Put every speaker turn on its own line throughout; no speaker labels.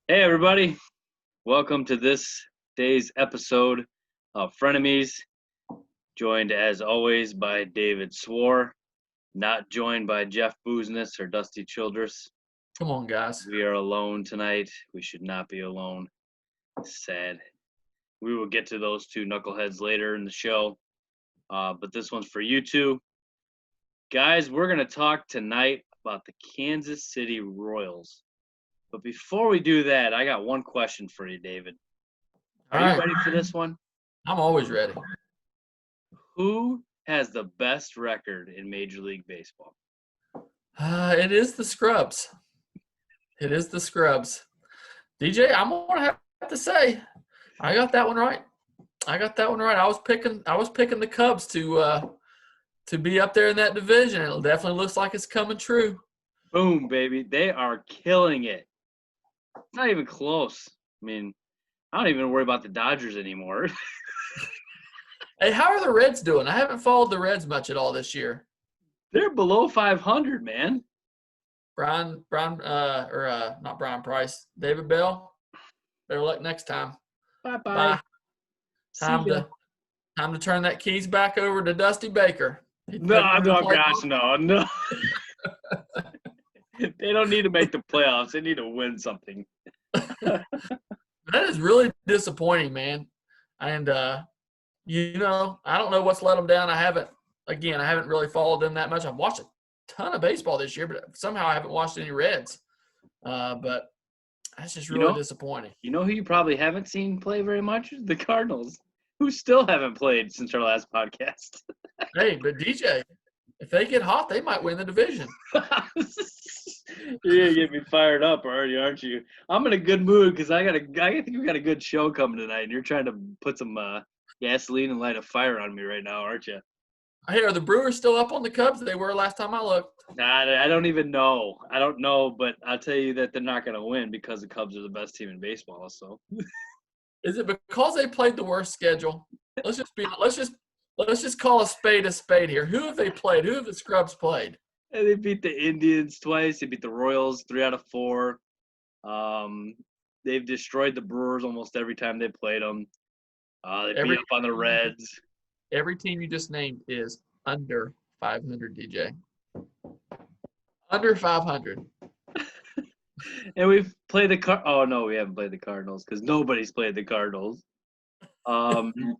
Hey, everybody. Welcome to this day's episode of Frenemies. Joined, as always, by David Swor. Not joined by Jeff Business or Dusty Childress.
Come on, guys.
We are alone tonight. We should not be alone. Sad. We will get to those two knuckleheads later in the show. But this one's for you two. Guys, we're going to talk tonight about the Kansas City Royals. But before we do that, I got one question for you, David. Are you ready for this one?
I'm always ready.
Who has the best record in Major League Baseball?
It is the Scrubs. It is the Scrubs. DJ, I'm gonna have to say, I got that one right. I was picking the Cubs to be up there in that division. It definitely looks like it's coming true.
Boom, baby. They are killing it. Not even close. I mean, I don't even worry about the Dodgers anymore.
Hey, how are the Reds doing? I haven't followed the Reds much at all this year.
They're below 500, man.
Not Brian Price. David Bell. Better luck next time.
Bye-bye.
Time to turn that keys back over to Dusty Baker.
No, gosh, no. They don't need to make the playoffs. They need to win something.
That is really disappointing, man. And, I don't know what's let them down. I haven't really followed them that much. I've watched a ton of baseball this year, but somehow I haven't watched any Reds. But that's just really disappointing.
You know who you probably haven't seen play very much? The Cardinals, who still haven't played since our last podcast.
Hey, but DJ, if they get hot, they might win the division.
You're gonna get me fired up already, aren't you? I'm in a good mood because I think we got a good show coming tonight, and you're trying to put some gasoline and light a fire on me right now, aren't you?
Hey, are the Brewers still up on the Cubs? They were last time I looked.
Nah, I don't even know. I don't know, but I'll tell you that they're not going to win because the Cubs are the best team in baseball. So,
is it because they played the worst schedule? Let's just call a spade here. Who have they played? Who have the Scrubs played?
And they beat the Indians twice. They beat the Royals 3 out of 4. They've destroyed the Brewers almost every time they played them. They beat up on the Reds.
Every team you just named is under 500, DJ. Under 500.
And we've played the Oh, no, we haven't played the Cardinals because nobody's played the Cardinals. It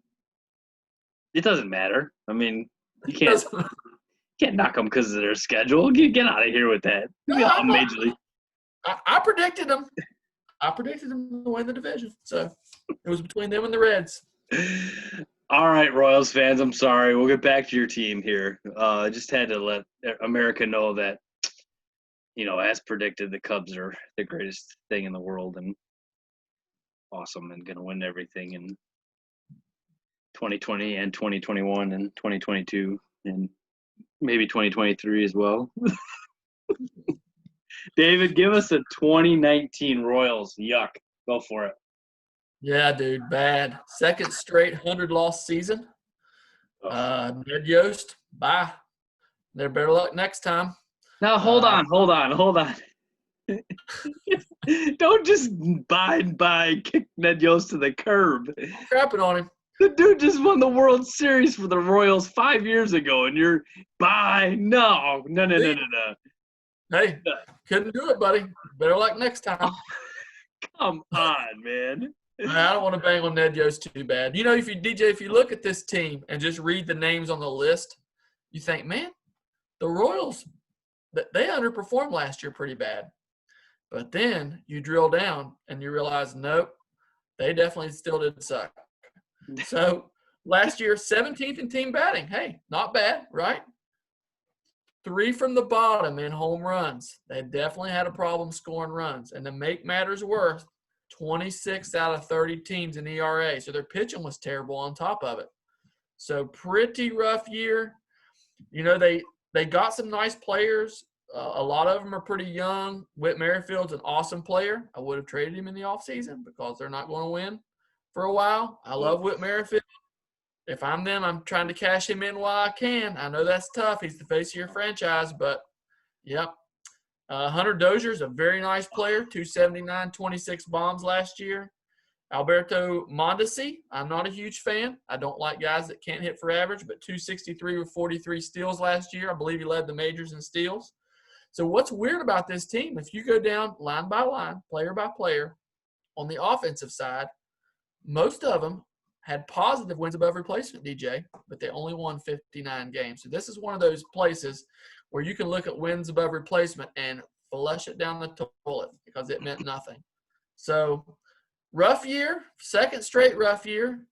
doesn't matter. I mean, you can't knock them because of their schedule. Get out of here with that. Major League.
I predicted them. I predicted them to win the division. So it was between them and the Reds.
All right, Royals fans, I'm sorry. We'll get back to your team here. I just had to let America know that, as predicted, the Cubs are the greatest thing in the world and awesome and going to win everything in 2020 and 2021 and 2022 and maybe 2023 as well. David, give us a 2019 Royals. Yuck. Go for it.
Yeah, dude, bad. Second straight 100-loss season. Ned Yost, bye. They're better luck next time.
Now, hold on. Don't just kick Ned Yost to the curb.
I'm crapping on him.
The dude just won the World Series for the Royals 5 years ago, and you're No.
Hey, couldn't do it, buddy. Better luck next time.
Come on, man.
I don't want to bang on Ned Yost too bad. If you look at this team and just read the names on the list, you think, man, the Royals, they underperformed last year pretty bad. But then you drill down and you realize, nope, they definitely still did suck. So last year, 17th in team batting. Hey, not bad, right? 3 from the bottom in home runs. They definitely had a problem scoring runs. And to make matters worse, 26 out of 30 teams in ERA. So their pitching was terrible on top of it. So pretty rough year. They got some nice players. A lot of them are pretty young. Whit Merrifield's an awesome player. I would have traded him in the offseason because they're not going to win for a while. I love Whit Merrifield. If I'm them, I'm trying to cash him in while I can. I know that's tough. He's the face of your franchise, but, yep, Hunter Dozier's a very nice player, 279, 26 bombs last year. Alberto Mondesi, I'm not a huge fan. I don't like guys that can't hit for average, but 263 with 43 steals last year. I believe he led the majors in steals. So what's weird about this team, if you go down line by line, player by player, on the offensive side, most of them had positive wins above replacement, DJ, but they only won 59 games. So this is one of those places where you can look at wins above replacement and flush it down the toilet because it meant nothing. So rough year, second straight rough year.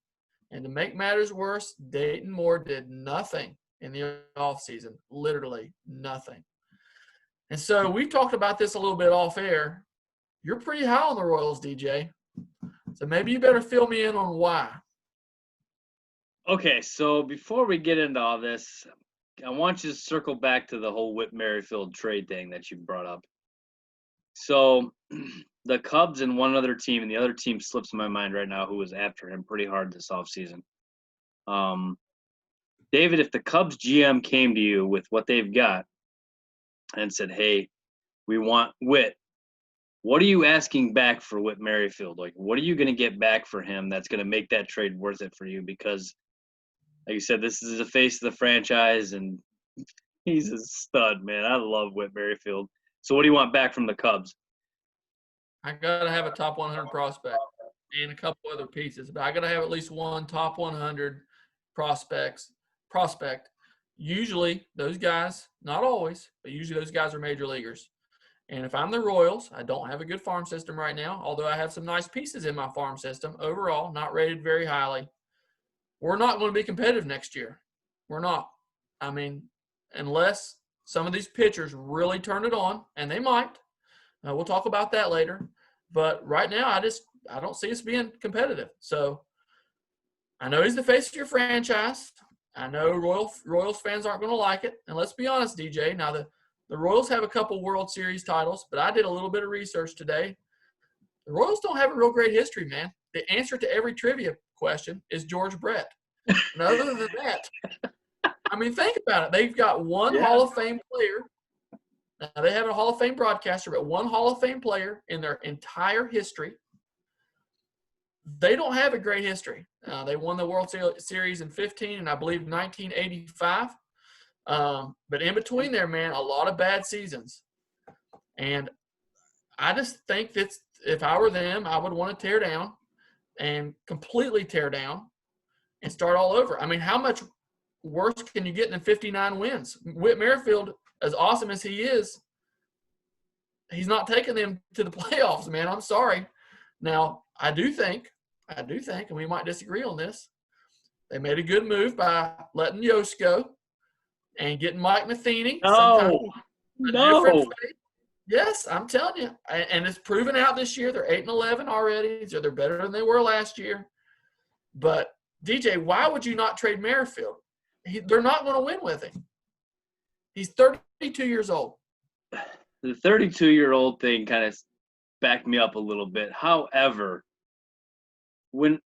And to make matters worse, Dayton Moore did nothing in the offseason, literally nothing. And so we talked about this a little bit off air. You're pretty high on the Royals, DJ. So maybe you better fill me in on why.
Okay, so before we get into all this, I want you to circle back to the whole Whit Merrifield trade thing that you brought up. So the Cubs and one other team, and the other team slips my mind right now, who was after him pretty hard this offseason. David, if the Cubs GM came to you with what they've got and said, hey, we want Whit, what are you asking back for Whit Merrifield? Like, what are you going to get back for him that's going to make that trade worth it for you? Because, like you said, this is the face of the franchise, and he's a stud, man. I love Whit Merrifield. So what do you want back from the Cubs?
I got to have a top 100 prospect and a couple other pieces, but I got to have at least one top 100 prospect. Usually those guys, not always, but usually those guys are major leaguers. And if I'm the Royals, I don't have a good farm system right now, although I have some nice pieces in my farm system. Overall, not rated very highly. We're not going to be competitive next year. We're not. I mean, unless some of these pitchers really turn it on, and they might. We'll talk about that later. But right now, I don't see us being competitive. So I know he's the face of your franchise. I know Royals fans aren't going to like it. And let's be honest, DJ. Now, the Royals have a couple World Series titles, but I did a little bit of research today. The Royals don't have a real great history, man. The answer to every trivia question is George Brett. And other than that, I mean, think about it. They've got one Hall of Fame player. Now, they have a Hall of Fame broadcaster, but one Hall of Fame player in their entire history. They don't have a great history. They won the World Series in 15 and I believe 1985. But in between there, man, a lot of bad seasons. And I just think that if I were them, I would want to tear down and completely tear down and start all over. I mean, how much worse can you get than 59 wins? Whit Merrifield, as awesome as he is, he's not taking them to the playoffs, man. I'm sorry. Now, I do think, and we might disagree on this, they made a good move by letting Yost go and getting Mike Matheny.
No.
Yes, I'm telling you. And it's proven out this year. They're 8-11 already, so they're better than they were last year. But, DJ, why would you not trade Merrifield? They're not going to win with him. He's 32 years old.
The 32-year-old thing kind of backed me up a little bit. However, when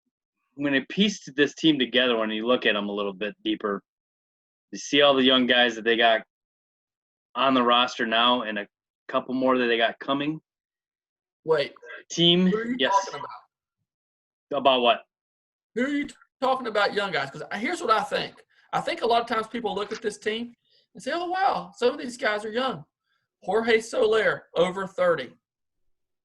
I pieced this team together, when you look at them a little bit deeper, you see all the young guys that they got on the roster now and a couple more that they got coming.
Wait.
Team,
who are you talking about?
About what?
Who are you talking about, young guys? Because here's what I think. I think a lot of times people look at this team and say, oh, wow, some of these guys are young. Jorge Soler, over 30.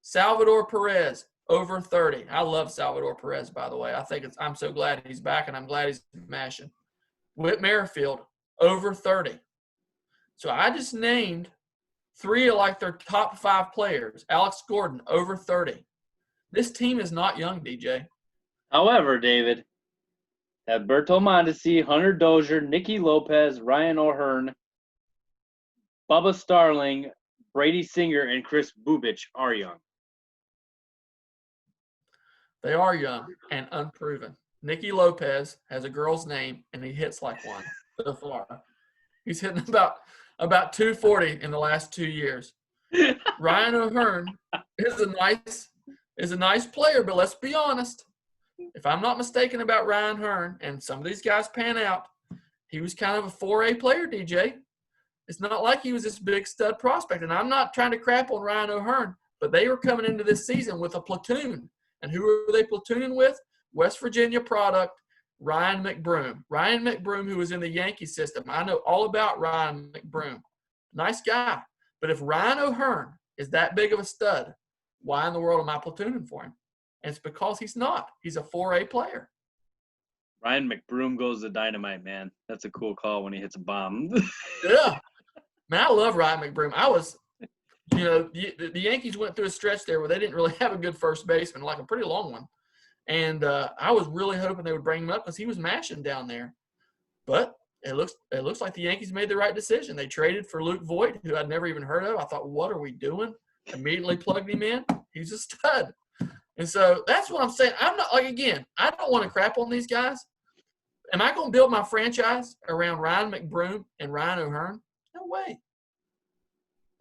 Salvador Perez, over 30. I love Salvador Perez, by the way. I'm so glad he's back, and I'm glad he's mashing. Whit Merrifield, over 30. So I just named three of like their top 5 players. Alex Gordon, over 30. This team is not young, DJ.
However, David, Alberto Mondesi, Hunter Dozier, Nicky Lopez, Ryan O'Hearn, Bubba Starling, Brady Singer, and Chris Bubich are young.
They are young and unproven. Nicky Lopez has a girl's name, and he hits like one so far. He's hitting about 240 in the last 2 years. Ryan O'Hearn is a nice player, but let's be honest. If I'm not mistaken about Ryan O'Hearn, and some of these guys pan out, he was kind of a 4A player, DJ. It's not like he was this big stud prospect. And I'm not trying to crap on Ryan O'Hearn, but they were coming into this season with a platoon. And who are they platooning with? West Virginia product, Ryan McBroom. Ryan McBroom, who was in the Yankee system. I know all about Ryan McBroom. Nice guy. But if Ryan O'Hearn is that big of a stud, why in the world am I platooning for him? And it's because he's not. He's a 4A player.
Ryan McBroom goes to dynamite, man. That's a cool call when he hits a bomb.
Yeah. Man, I love Ryan McBroom. The Yankees went through a stretch there where they didn't really have a good first baseman, like a pretty long one. And I was really hoping they would bring him up because he was mashing down there. But it looks like the Yankees made the right decision. They traded for Luke Voigt, who I'd never even heard of. I thought, what are we doing? Immediately plugged him in. He's a stud. And so that's what I'm saying. I'm not like, again, I don't want to crap on these guys. Am I going to build my franchise around Ryan McBroom and Ryan O'Hearn? No way.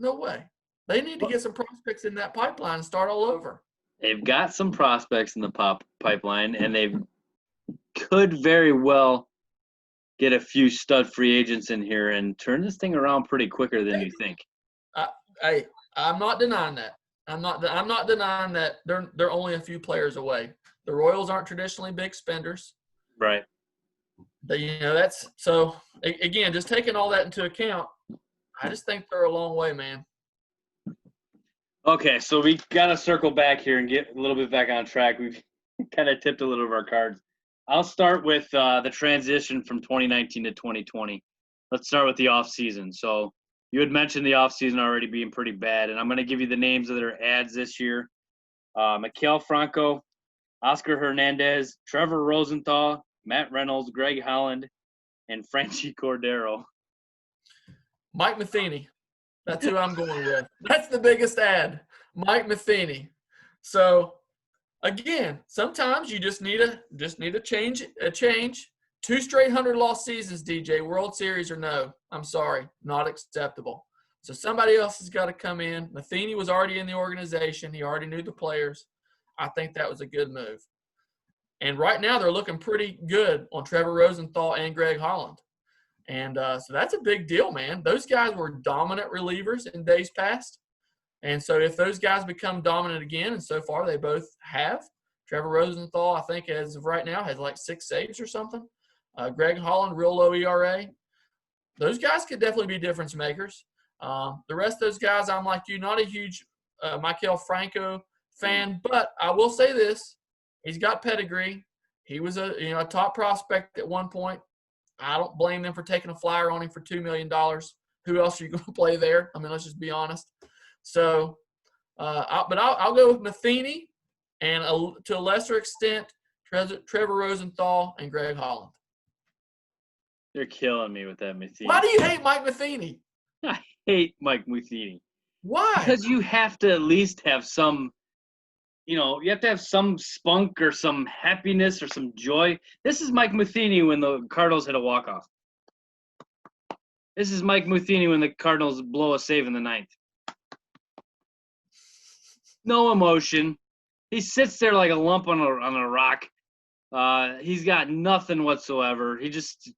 No way. They need to get some prospects in that pipeline and start all over.
They've got some prospects in the pipeline, and they could very well get a few stud free agents in here and turn this thing around pretty quicker than you think.
Hey, I'm not denying that. I'm not denying that they're only a few players away. The Royals aren't traditionally big spenders.
Right.
That's so. Again, just taking all that into account, I just think they're a long way, man.
Okay, so we got to circle back here and get a little bit back on track. We've kind of tipped a little of our cards. I'll start with the transition from 2019 to 2020. Let's start with the offseason. So you had mentioned the offseason already being pretty bad, and I'm going to give you the names of their ads this year. Miguel Franco, Oscar Hernandez, Trevor Rosenthal, Matt Reynolds, Greg Holland, and Franchi Cordero.
Mike Matheny. That's who I'm going with. That's the biggest ad, Mike Matheny. So, again, sometimes you just need a change. 2 straight 100-loss seasons, DJ, World Series or no. I'm sorry, not acceptable. So somebody else has got to come in. Matheny was already in the organization. He already knew the players. I think that was a good move. And right now they're looking pretty good on Trevor Rosenthal and Greg Holland. And so that's a big deal, man. Those guys were dominant relievers in days past. And so if those guys become dominant again, and so far they both have, Trevor Rosenthal, I think as of right now, has like 6 saves or something. Greg Holland, real low ERA. Those guys could definitely be difference makers. The rest of those guys, I'm like you, not a huge Miguel Franco fan, but I will say this. He's got pedigree. He was a top prospect at one point. I don't blame them for taking a flyer on him for $2 million. Who else are you going to play there? I mean, let's just be honest. So, I'll go with Matheny and to a lesser extent, Trevor Rosenthal and Greg Holland.
You're killing me with that Matheny.
Why do you hate Mike Matheny?
I hate Mike Matheny.
Why?
Because you have to at least have some, you have to have some spunk or some happiness or some joy. This is Mike Matheny when the Cardinals hit a walk-off. This is Mike Matheny when the Cardinals blow a save in the 9th. No emotion. He sits there like a lump on a rock. He's got nothing whatsoever. He just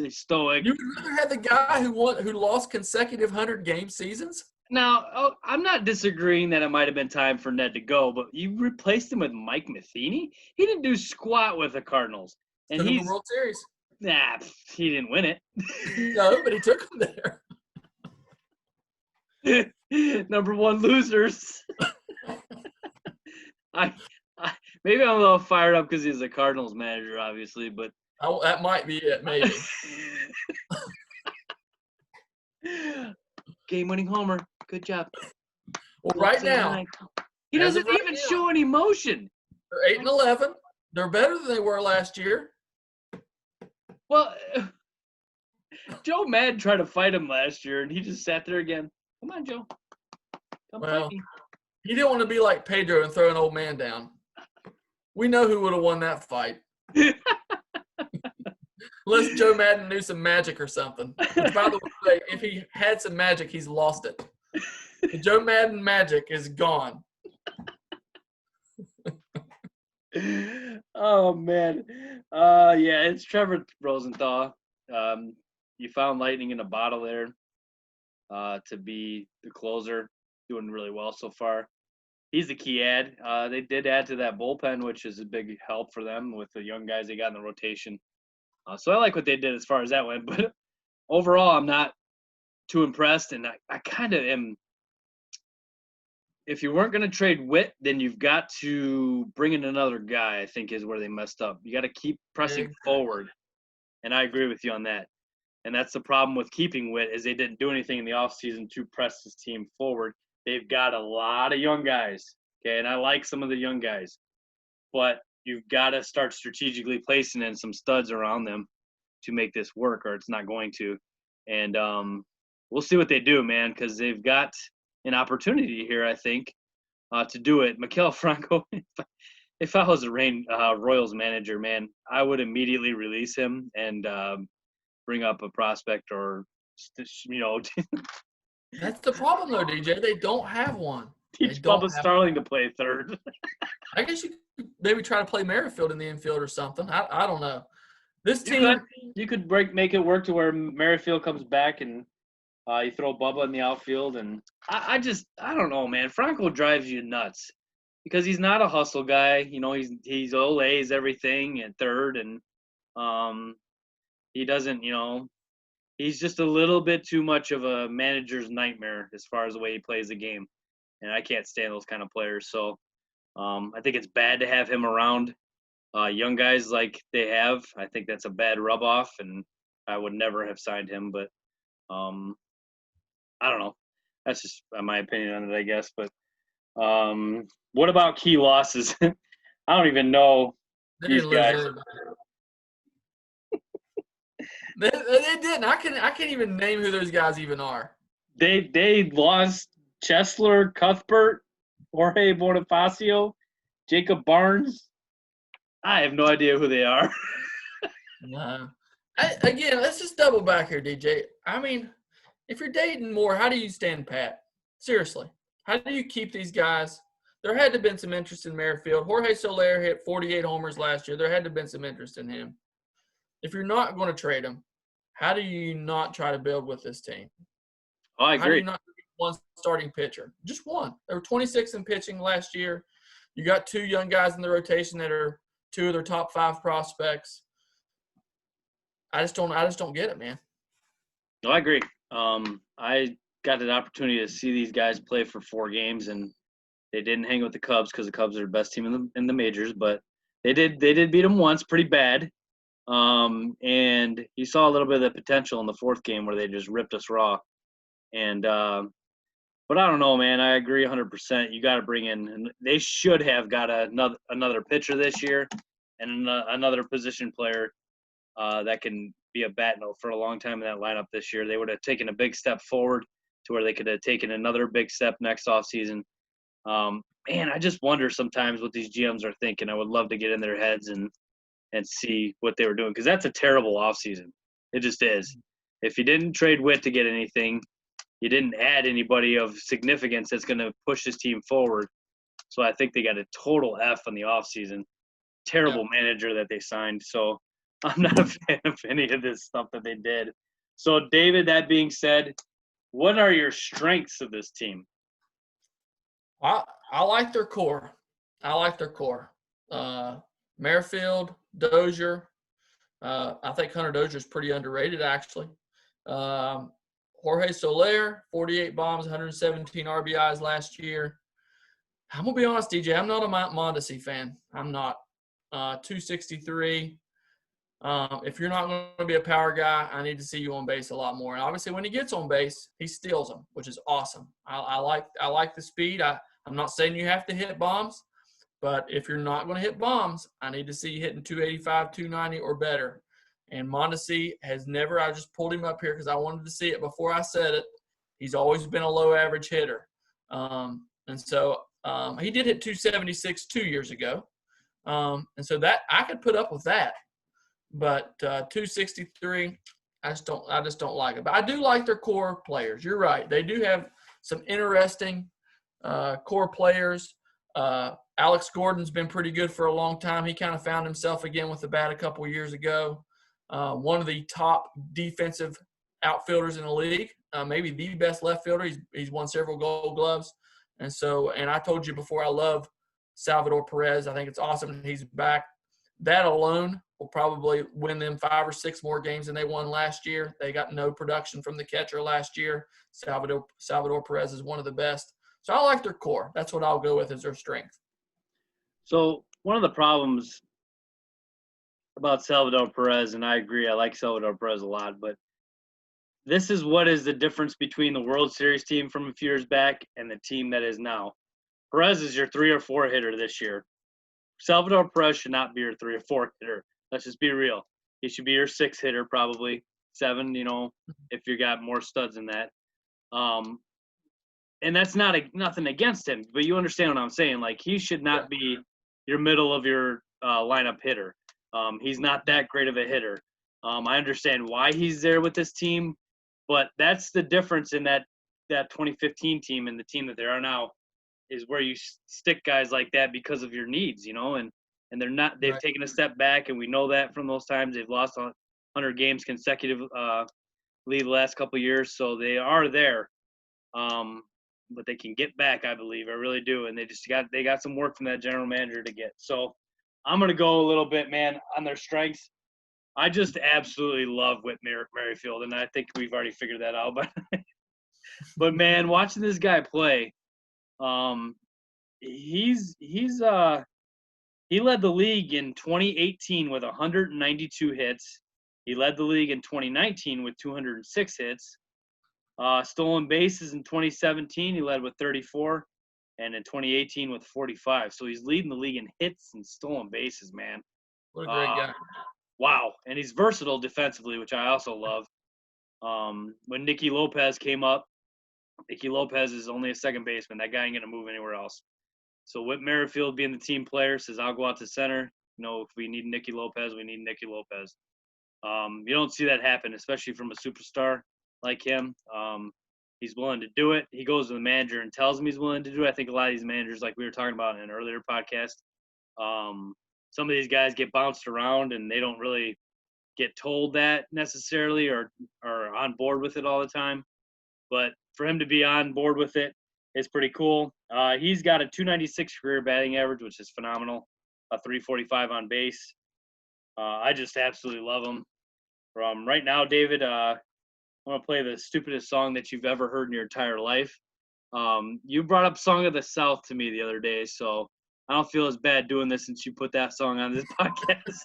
stoic.
You would rather have the guy who lost consecutive 100-game seasons?
Now, I'm not disagreeing that it might have been time for Ned to go, but you replaced him with Mike Matheny? He didn't do squat with the Cardinals. And
took him to the World Series.
Nah, he didn't win it.
No, but he took him
there. Number 1 losers. Maybe I'm a little fired up because he's a Cardinals manager, obviously, but
that might be it, maybe.
Game-winning homer. Good job.
Well, right now,
he doesn't even show any emotion.
They're 8-11. They're better than they were last year.
Well, Joe Madden tried to fight him last year, and he just sat there again. Come on, Joe. Come fight me.
He didn't want to be like Pedro and throw an old man down. We know who would have won that fight. Unless Joe Madden knew some magic or something. Which, by the way, if he had some magic, he's lost it. The Joe Madden magic is gone.
Oh, man. Yeah, it's Trevor Rosenthal. You found lightning in a bottle there. to be the closer, doing really well so far. He's the key add. They did add to that bullpen, which is a big help for them with the young guys they got in the rotation. So I like what they did as far as that went. But overall, I'm not too impressed, and I kind of am. If you weren't going to trade Witt, then you've got to bring in another guy, I think is where they messed up. You got to keep pressing forward, and I agree with you on that. And that's the problem with keeping Witt is they didn't do anything in the offseason to press this team forward. They've got a lot of young guys, okay, and I like some of the young guys. But you've got to start strategically placing in some studs around them to make this work, or it's not going to. And we'll see what they do, man, because they've got an opportunity here, I think, to do it. Miguel Franco, if I was a Royals manager, man, I would immediately release him and bring up a prospect or,
That's the problem, though, DJ. They don't have one.
teach Bubba Starling to play third.
I guess you could maybe try to play Merrifield in the infield or something. I don't know. This team.
You could make it work to where Merrifield comes back and you throw Bubba in the outfield. And I don't know, man. Franco drives you nuts because he's not a hustle guy. He's Olays everything at third, and he doesn't, he's just a little bit too much of a manager's nightmare as far as the way he plays the game. And I can't stand those kind of players. So I think it's bad to have him around young guys like they have. I think that's a bad rub-off, and I would never have signed him. But I don't know. That's just my opinion on it, I guess. But what about key losses? I don't even know these guys.
They didn't. I can't even name who those guys even are.
They lost Chesler, Cuthbert, Jorge Bonifacio, Jacob Barnes. I have no idea who they are.
No. Again, let's just double back here, DJ. I mean, if you're dating more, how do you stand pat? Seriously. How do you keep these guys? There had to have been some interest in Merrifield. Jorge Soler hit 48 homers last year. There had to have been some interest in him. If you're not going to trade him, how do you not try to build with this team?
Oh, I agree.
How do you not get one starting pitcher? Just one. They were 26 in pitching last year. You got two young guys in the rotation that are two of their top 5 prospects. I just don't get it, man.
No, I agree. I got an opportunity to see these guys play for 4 games, and they didn't hang with the Cubs because the Cubs are the best team in the majors, but they did beat them once pretty bad. And you saw a little bit of the potential in the 4th game where they just ripped us raw. And but I don't know, man. I agree 100%. You got to bring in, and they should have got another pitcher this year and another position player that can be a bat note for a long time in that lineup this year. They would have taken a big step forward to where they could have taken another big step next offseason. Man, I just wonder sometimes what these GMs are thinking. I would love to get in their heads and see what they were doing, because that's a terrible offseason. It just is. If you didn't trade Witt to get anything, you didn't add anybody of significance that's going to push this team forward. So I think they got a total F on the offseason. Terrible manager that they signed. So I'm not a fan of any of this stuff that they did. So, David, that being said, what are your strengths of this team?
I like their core. Merrifield, Dozier. I think Hunter Dozier is pretty underrated, actually. Jorge Soler, 48 bombs, 117 RBIs last year. I'm going to be honest, DJ, I'm not a Mondesi fan. I'm not. 263. If you're not going to be a power guy, I need to see you on base a lot more. And obviously, when he gets on base, he steals them, which is awesome. I like the speed. I'm not saying you have to hit bombs, but if you're not going to hit bombs, I need to see you hitting 285, 290 or better. And Mondesi has never – I just pulled him up here because I wanted to see it before I said it. He's always been a low-average hitter. And so he did hit 276 2 years ago. And so that – I could put up with that. But 263, I just don't like it. But I do like their core players. You're right. They do have some interesting core players. Alex Gordon's been pretty good for a long time. He kind of found himself again with the bat a couple years ago. One of the top defensive outfielders in the league, maybe the best left fielder. He's won several Gold Gloves. And I told you before, I love Salvador Perez. I think it's awesome that he's back. That alone will probably win them 5 or 6 more games than they won last year. They got no production from the catcher last year. Salvador Perez is one of the best. So I like their core. That's what I'll go with as their strength.
So one of the problems about Salvador Perez, and I agree, I like Salvador Perez a lot, but this is what is the difference between the World Series team from a few years back and the team that is now. Perez is your 3 or 4 hitter this year. Salvador Perez should not be your 3 or 4 hitter. Let's just be real. He should be your 6 hitter, probably 7. If you got more studs than that. And that's nothing against him, but you understand what I'm saying. Like, he should not be your middle of your lineup hitter. He's not that great of a hitter. I understand why he's there with this team, but that's the difference in that 2015 team and the team that they are now, is where you stick guys like that because of your needs, and they're not. They've taken a step back, and we know that from those times. They've lost 100 games consecutively the last couple of years, so they are there. But they can get back, I believe. I really do, and they got some work from that general manager to get. So I'm gonna go a little bit, man, on their strengths. I just absolutely love Whit Merrifield, and I think we've already figured that out. But man, watching this guy play, he led the league in 2018 with 192 hits. He led the league in 2019 with 206 hits. Stolen bases in 2017, he led with 34, and in 2018 with 45. So he's leading the league in hits and stolen bases, man.
What a great guy.
Wow. And he's versatile defensively, which I also love. When Nicky Lopez came up, Nicky Lopez is only a second baseman. That guy ain't going to move anywhere else. So Whit Merrifield, being the team player, says, I'll go out to center. If we need Nicky Lopez, we need Nicky Lopez. You don't see that happen, especially from a superstar like him. He's willing to do it. He goes to the manager and tells him he's willing to do it. I think a lot of these managers, like we were talking about in an earlier podcast, some of these guys get bounced around and they don't really get told that necessarily or are on board with it all the time. But for him to be on board with it is pretty cool. He's got a 296 career batting average, which is phenomenal, a 345 on base. I just absolutely love him. Right now, David, I'm going to play the stupidest song that you've ever heard in your entire life. You brought up Song of the South to me the other day, so I don't feel as bad doing this since you put that song on this podcast.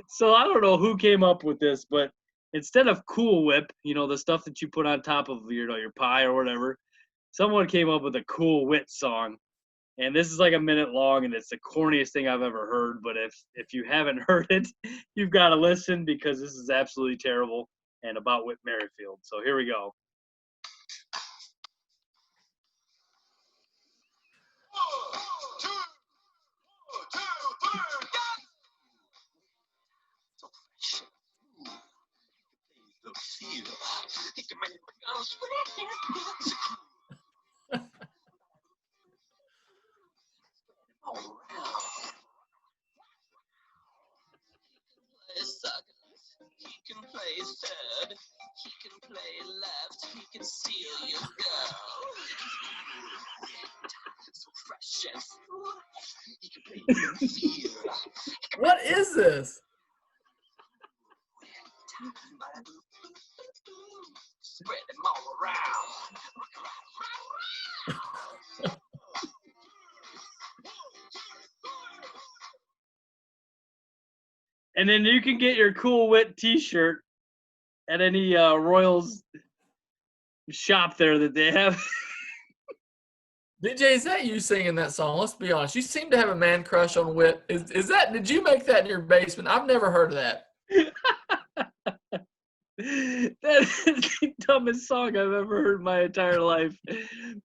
So I don't know who came up with this, but instead of Cool Whip, the stuff that you put on top of your pie or whatever, someone came up with a Cool Wit song. And this is like a minute long, and it's the corniest thing I've ever heard. But if you haven't heard it, you've got to listen because this is absolutely terrible and about Whit Merrifield. So here we go.
1, 2, 1, 2, 3, go! So fresh. The feel. He can make my girls all around. He can play third. He can play left. He can steal your girl. So fresh and full. He can play the field.
What is this?
Spread them all around.
And then you can get your Cool Wit t-shirt at any Royals shop there that they have.
DJ, is that you singing that song? Let's be honest. You seem to have a man crush on Whit. Did you make that in your basement? I've never heard of that.
That is the dumbest song I've ever heard in my entire life.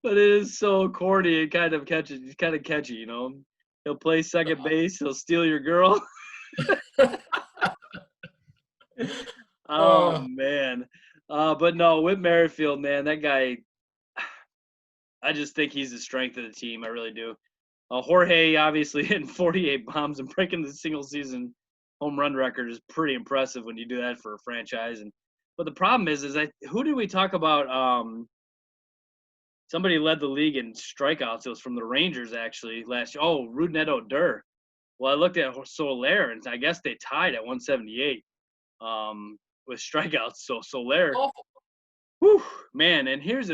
But it is so corny and kind of catchy. It's kind of catchy, He'll play second base. He'll steal your girl. Oh, man. But no, Whit Merrifield, man, that guy, I just think he's the strength of the team. I really do. Jorge, obviously, hitting 48 bombs and breaking the single-season home run record is pretty impressive when you do that for a franchise. And But the problem is who did we talk about? Somebody led the league in strikeouts. It was from the Rangers actually last year. Oh, Rougned Odor. Well, I looked at Soler, and I guess they tied at 178 with strikeouts. So Soler,
Awful.
whew, man. And here's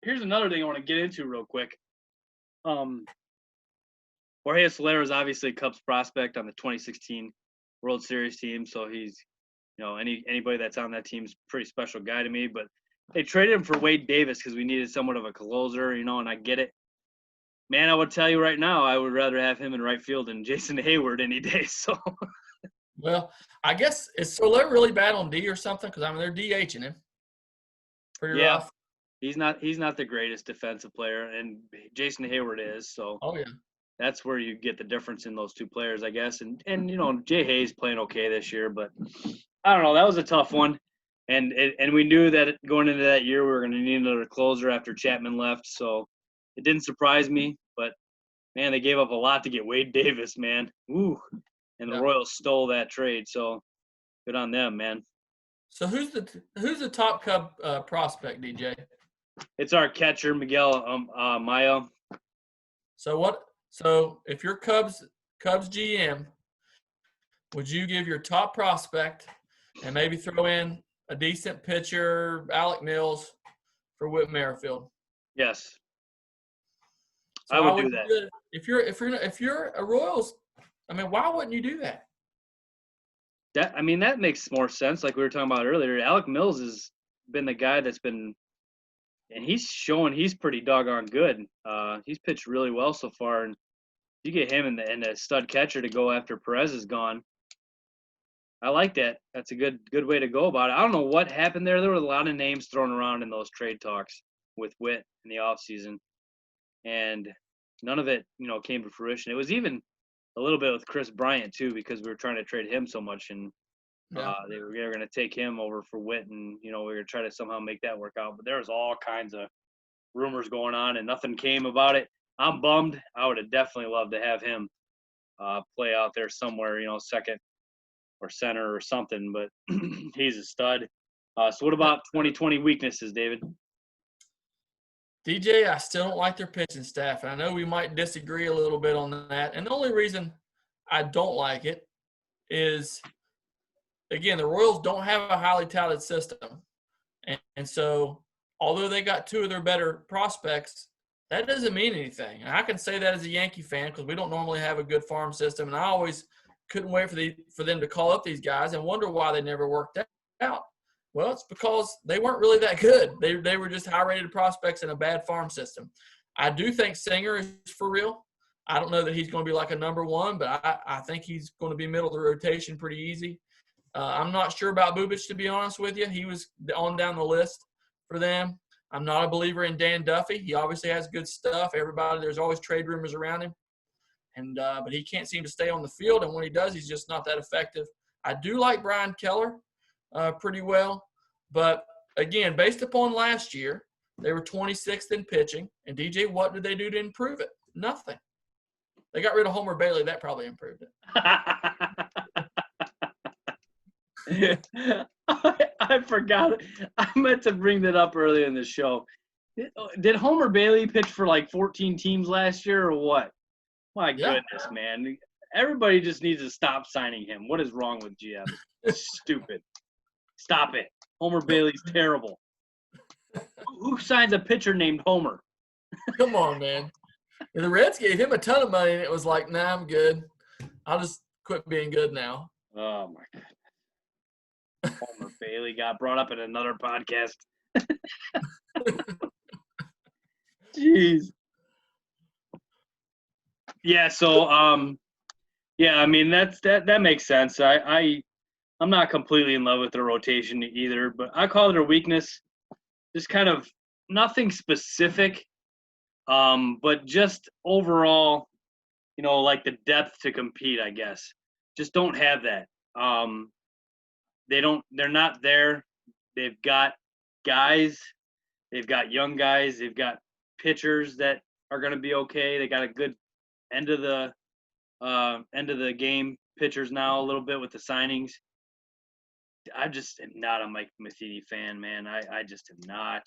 another thing I want to get into real quick. Jorge Soler is obviously a Cubs prospect on the 2016 World Series team, so he's, anybody that's on that team is a pretty special guy to me. But they traded him for Wade Davis because we needed somewhat of a closer, and I get it. Man, I would tell you right now, I would rather have him in right field than Jason Hayward any day. So,
Well, I guess is Soler really bad on D or something? Because they're DHing him. Pretty
yeah,
rough.
he's not the greatest defensive player, and Jason Hayward is. So,
Oh yeah.
that's where you get the difference in those two players, I guess. And Jay Hayes playing okay this year, but I don't know. That was a tough one, and we knew that going into that year we were going to need another closer after Chapman left. So it didn't surprise me, but man, they gave up a lot to get Wade Davis, man. Ooh, and the Royals stole that trade. So good on them, man.
So who's the top Cub prospect, DJ?
It's our catcher Miguel Maya.
So if you're Cubs GM, would you give your top prospect and maybe throw in a decent pitcher, Alec Mills, for Whit Merrifield?
Yes,
So
I would do that.
If you're a Royals, I mean, why wouldn't you do that?
That makes more sense. Like we were talking about earlier, Alec Mills has been the guy that's been, and he's showing he's pretty doggone good. He's pitched really well so far, and you get him and a stud catcher to go after Perez is gone. I like that. That's a good way to go about it. I don't know what happened there. There were a lot of names thrown around in those trade talks with Witt in the offseason, and none of it, came to fruition. It was even a little bit with Chris Bryant too, because we were trying to trade him so much, and they were going to take him over for Witt, and we were going to try to somehow make that work out. But there was all kinds of rumors going on, and nothing came about it. I'm bummed. I would have definitely loved to have him play out there somewhere, second or center or something. But he's a stud. So what about 2020 weaknesses, David?
DJ, I still don't like their pitching staff, and I know we might disagree a little bit on that. And the only reason I don't like it is, again, the Royals don't have a highly touted system. And so although they got two of their better prospects, that doesn't mean anything. And I can say that as a Yankee fan because we don't normally have a good farm system, and I always couldn't wait for them to call up these guys and wonder why they never worked out. Well, it's because they weren't really that good. They were just high-rated prospects in a bad farm system. I do think Singer is for real. I don't know that he's going to be like a number one, but I think he's going to be middle of the rotation pretty easy. I'm not sure about Bubic, to be honest with you. He was on down the list for them. I'm not a believer in Dan Duffy. He obviously has good stuff. There's always trade rumors around him. But he can't seem to stay on the field, and when he does, he's just not that effective. I do like Brian Keller pretty well. But, again, based upon last year, they were 26th in pitching. And, DJ, what did they do to improve it? Nothing. They got rid of Homer Bailey. That probably improved
it. I forgot. I meant to bring that up earlier in the show. Did Homer Bailey pitch for like 14 teams last year or what? My goodness, man. Everybody just needs to stop signing him. What is wrong with GM? Stupid. Stop it. Homer Bailey's terrible. Who signs a pitcher named Homer?
Come on, man. The Reds gave him a ton of money, and it was like, nah, I'm good. I'll just quit being good now.
Oh, my goodness. Homer Bailey got brought up in another podcast. Jeez. Yeah, so that makes sense. I'm not completely in love with the rotation either, but I call it a weakness. Just kind of nothing specific, but just overall, like the depth to compete, I guess. Just don't have that. They're not there. They've got guys, they've got young guys, they've got pitchers that are going to be okay. They got a good end of the game pitchers now a little bit with the signings. I just am not a Mike Matheny fan, man. I just am not.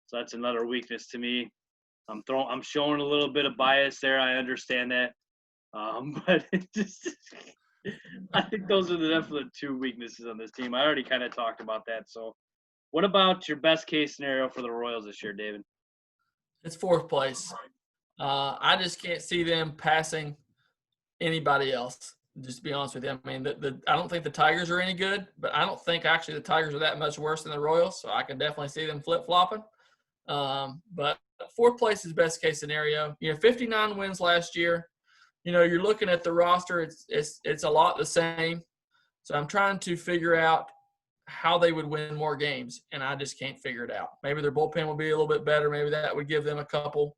So that's another weakness to me. I'm showing a little bit of bias there. I understand that. But it just I think those are the definite two weaknesses on this team. I already kind of talked about that. So what about your best case scenario for the Royals this year, David?
It's fourth place. I just can't see them passing anybody else. Just to be honest with you, I mean, I don't think the Tigers are any good, but I don't think actually the Tigers are that much worse than the Royals. So I can definitely see them flip flopping. But fourth place is best case scenario. 59 wins last year. You're looking at the roster. It's a lot the same. So I'm trying to figure out how they would win more games, and I just can't figure it out. Maybe their bullpen will be a little bit better. Maybe that would give them a couple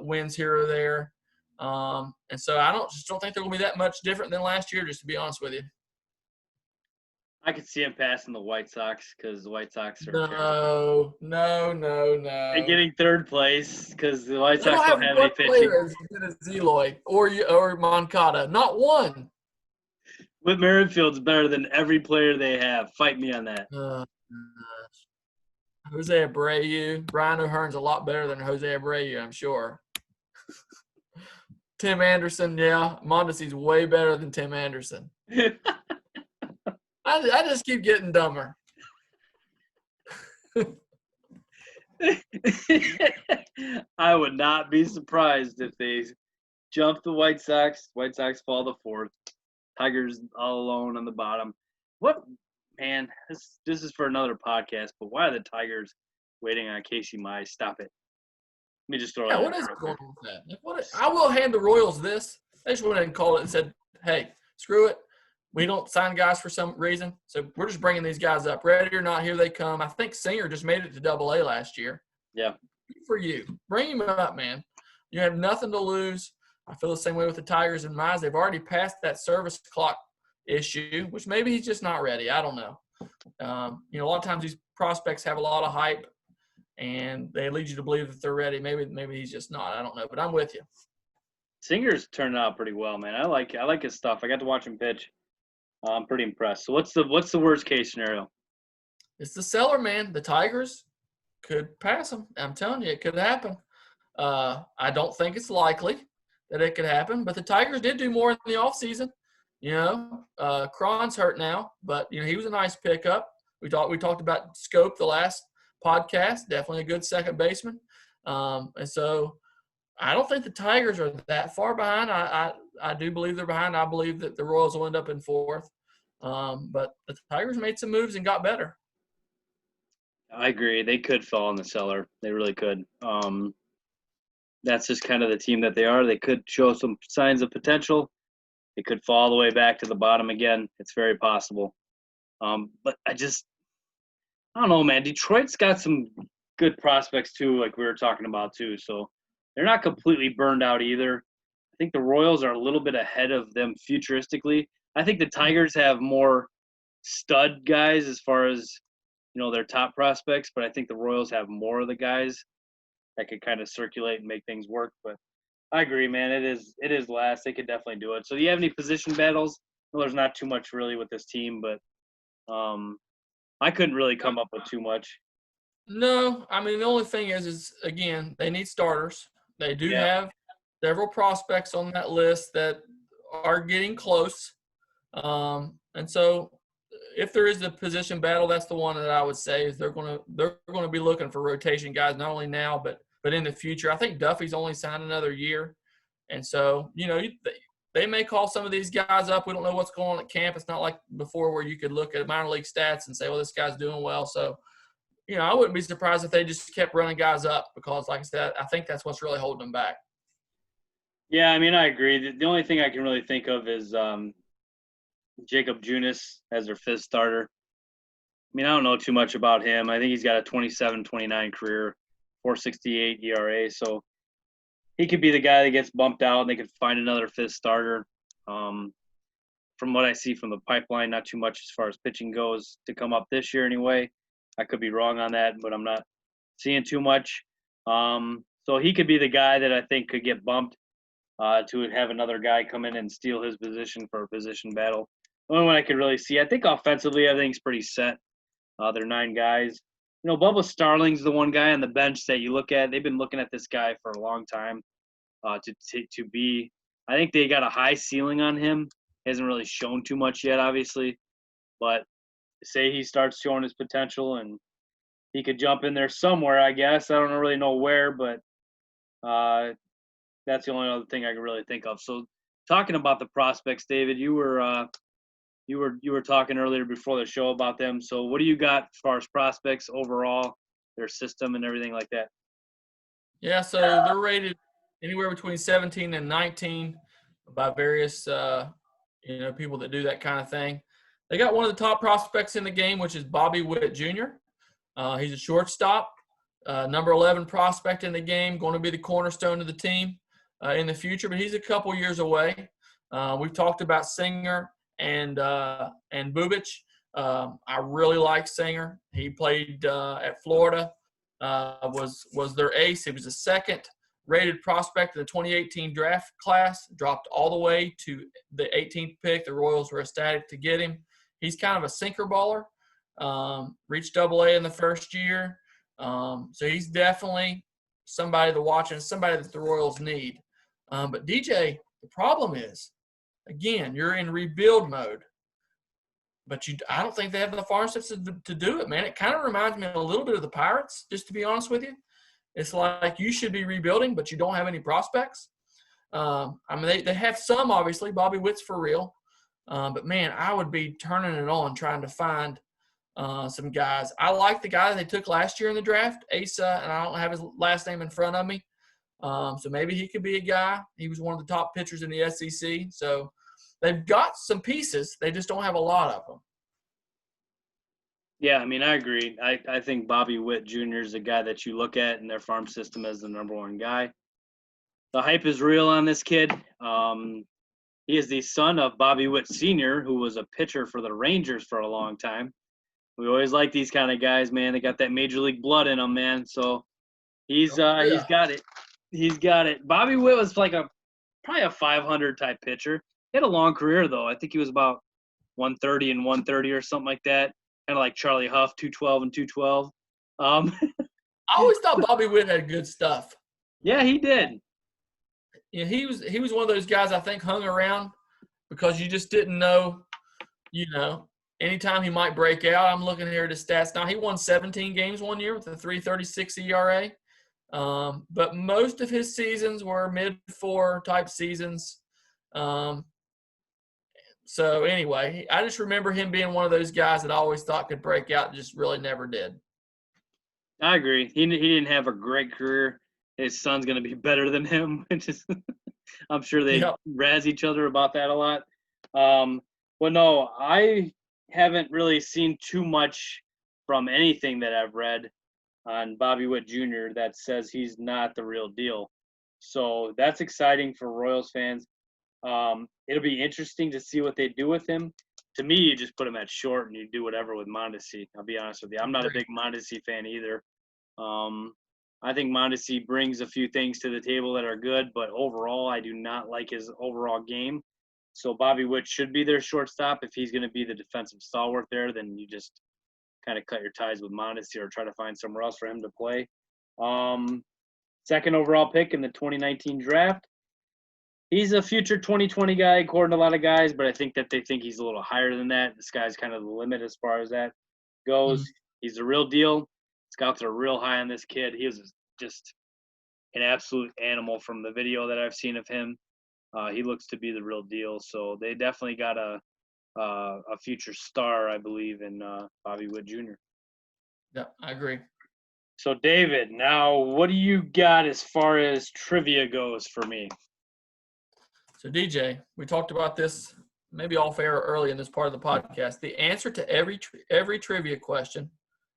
wins here or there. And so I just don't think they're going to be that much different than last year, just to be honest with you.
I could see him passing the White Sox because the White Sox are
No.
and getting third place because the White
They
Sox
don't
don't have
one
any pitching.
player as good as Eloy or Moncada. Not one.
Whit Merrifield's better than every player they have. Fight me on that.
Jose Abreu. Ryan O'Hearn's a lot better than Jose Abreu, I'm sure. Tim Anderson, yeah. Mondesi's way better than Tim Anderson. I just keep getting dumber.
I would not be surprised if they jump the White Sox. White Sox fall to fourth. Tigers all alone on the bottom. What, man? This is for another podcast. But why are the Tigers waiting on Casey Mize? Stop it. Let me just throw it.
What is going on with that? I will hand the Royals this. They just went ahead and called it and said, "Hey, screw it. We don't sign guys for some reason, so we're just bringing these guys up. Ready or not, here they come." I think Singer just made it to Double-A last year.
Yeah.
Good for you. Bring him up, man. You have nothing to lose. I feel the same way with the Tigers and Mize. They've already passed that service clock issue, which maybe he's just not ready. I don't know. A lot of times these prospects have a lot of hype, and they lead you to believe that they're ready. Maybe he's just not. I don't know, but I'm with you.
Singer's turned out pretty well, man. I like his stuff. I got to watch him pitch. I'm pretty impressed. So what's the worst case scenario?
It's the seller, man. The Tigers could pass them. I'm telling you, it could happen. I don't think it's likely that it could happen, but the Tigers did do more in the offseason. Cron's hurt now, but he was a nice pickup. We talked about Scope the last podcast. Definitely a good second baseman. And so I don't think the Tigers are that far behind. I do believe they're behind. I believe that the Royals will end up in fourth. But the Tigers made some moves and got better.
I agree. They could fall in the cellar. They really could. That's just kind of the team that they are. They could show some signs of potential. They could fall all the way back to the bottom again. It's very possible. But I don't know, man. Detroit's got some good prospects too, like we were talking about too. So they're not completely burned out either. I think the Royals are a little bit ahead of them futuristically. I think the Tigers have more stud guys as far as, their top prospects, but I think the Royals have more of the guys that could kind of circulate and make things work. But I agree, man. It is last. They could definitely do it. So do you have any position battles? Well, there's not too much really with this team, but I couldn't really come up with too much.
No, I mean, the only thing is again, they need starters. They do have several prospects on that list that are getting close. And so if there is a position battle, that's the one that I would say is they're going to be looking for rotation guys, not only now, but in the future. I think Duffy's only signed another year. And so, they may call some of these guys up. We don't know what's going on at camp. It's not like before where you could look at minor league stats and say, well, this guy's doing well. So, I wouldn't be surprised if they just kept running guys up because, like I said, I think that's what's really holding them back.
Yeah, I mean, I agree. The only thing I can really think of is Jacob Junis as their fifth starter. I mean, I don't know too much about him. I think he's got a 27-29 career, 4.68 ERA. So he could be the guy that gets bumped out and they could find another fifth starter. From what I see from the pipeline, not too much as far as pitching goes to come up this year anyway. I could be wrong on that, but I'm not seeing too much. So he could be the guy that I think could get bumped to have another guy come in and steal his position for a position battle. only one I could really see. I think offensively, everything's pretty set. They're 9 guys. Bubba Starling's the one guy on the bench that you look at. They've been looking at this guy for a long time to be. I think they got a high ceiling on him. He hasn't really shown too much yet, obviously. But say he starts showing his potential and he could jump in there somewhere, I guess. I don't really know where, but that's the only other thing I can really think of. So talking about the prospects, David, you were talking earlier before the show about them. So what do you got as far as prospects overall, their system and everything like that?
Yeah, so they're rated anywhere between 17 and 19 by various people that do that kind of thing. They got one of the top prospects in the game, which is Bobby Witt Jr. He's a shortstop, number 11 prospect in the game, going to be the cornerstone of the team in the future, but he's a couple years away. We've talked about Singer and Bubich. I really like Singer. He played at Florida, was their ace. He was the second rated prospect in the 2018 draft class, dropped all the way to the 18th pick. The Royals were ecstatic to get him. He's kind of a sinker baller. Reached AA in the first year. So he's definitely somebody to watch and somebody that the Royals need. But DJ, the problem is, again, you're in rebuild mode. But I don't think they have the farm systems to do it, man. It kind of reminds me a little bit of the Pirates, just to be honest with you. It's like you should be rebuilding, but you don't have any prospects. They have some, obviously. Bobby Witt's for real. But, man, I would be turning it on trying to find some guys. I like the guy that they took last year in the draft, Asa, and I don't have his last name in front of me. So maybe he could be a guy. He was one of the top pitchers in the SEC. So they've got some pieces. They just don't have a lot of them.
Yeah, I agree. I think Bobby Witt Jr. is a guy that you look at in their farm system as the number 1 guy. The hype is real on this kid. He is the son of Bobby Witt Sr., who was a pitcher for the Rangers for a long time. We always like these kind of guys, man. They got that major league blood in them, man. So he's got it. He's got it. Bobby Witt was like probably a 500 type pitcher. He had a long career though. I think he was about 130 and 130 or something like that. Kind of like Charlie Huff, 212 and 212.
I always thought Bobby Witt had good stuff.
Yeah, he did.
He was one of those guys I think hung around because you just didn't know, anytime he might break out. I'm looking here at his stats now. He won 17 games one year with a 3.36 ERA. But most of his seasons were mid-4 type seasons. So anyway, I just remember him being one of those guys that I always thought could break out and just really never did.
I agree. He didn't have a great career. His son's going to be better than him, which is I'm sure they razz each other about that a lot. But no, I haven't really seen too much from anything that I've read on Bobby Witt Jr. that says he's not the real deal. So that's exciting for Royals fans. It'll be interesting to see what they do with him. To me, you just put him at short and you do whatever with Mondesi. I'll be honest with you. I'm not a big Mondesi fan either. I think Mondesi brings a few things to the table that are good, but overall, I do not like his overall game. So Bobby Witt should be their shortstop. If he's going to be the defensive stalwart there, then you just kind of cut your ties with Mondesi or try to find somewhere else for him to play. Second overall pick in the 2019 draft. He's a future 2020 guy, according to a lot of guys, but I think that they think he's a little higher than that. This guy's kind of the limit as far as that goes. Mm-hmm. He's the real deal. Scouts are real high on this kid. He is just an absolute animal from the video that I've seen of him. He looks to be the real deal. So they definitely got a future star, I believe, in Bobby Witt Jr.
Yeah, I agree.
So, David, now what do you got as far as trivia goes for me?
So, DJ, we talked about this maybe off air early in this part of the podcast. The answer to every trivia question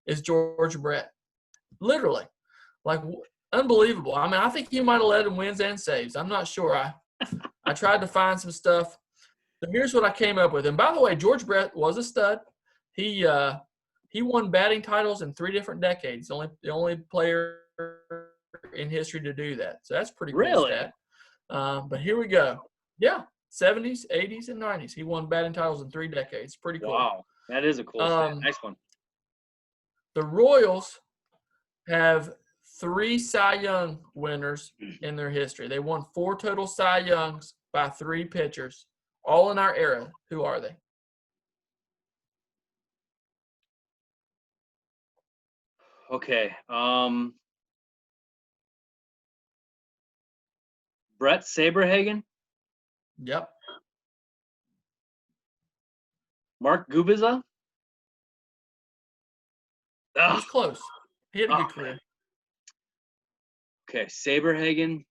is George Brett. Literally. Like, unbelievable. I think he might have led in wins and saves. I'm not sure. I tried to find some stuff. So here's what I came up with. And by the way, George Brett was a stud. He won batting titles in 3 different decades. The only player in history to do that. So that's pretty cool stat. But here we go. Yeah. 70s, 80s, and 90s. He won batting titles in 3 decades. Pretty cool.
Wow, that is a cool stat. Nice one.
The Royals have 3 Cy Young winners in their history. They won 4 total Cy Youngs by 3 pitchers, all in our era. Who are they?
Okay. Brett Saberhagen,
Yep.
Mark Gubiza.
He was close. He had a good
Oh,
career.
Okay, Saberhagen.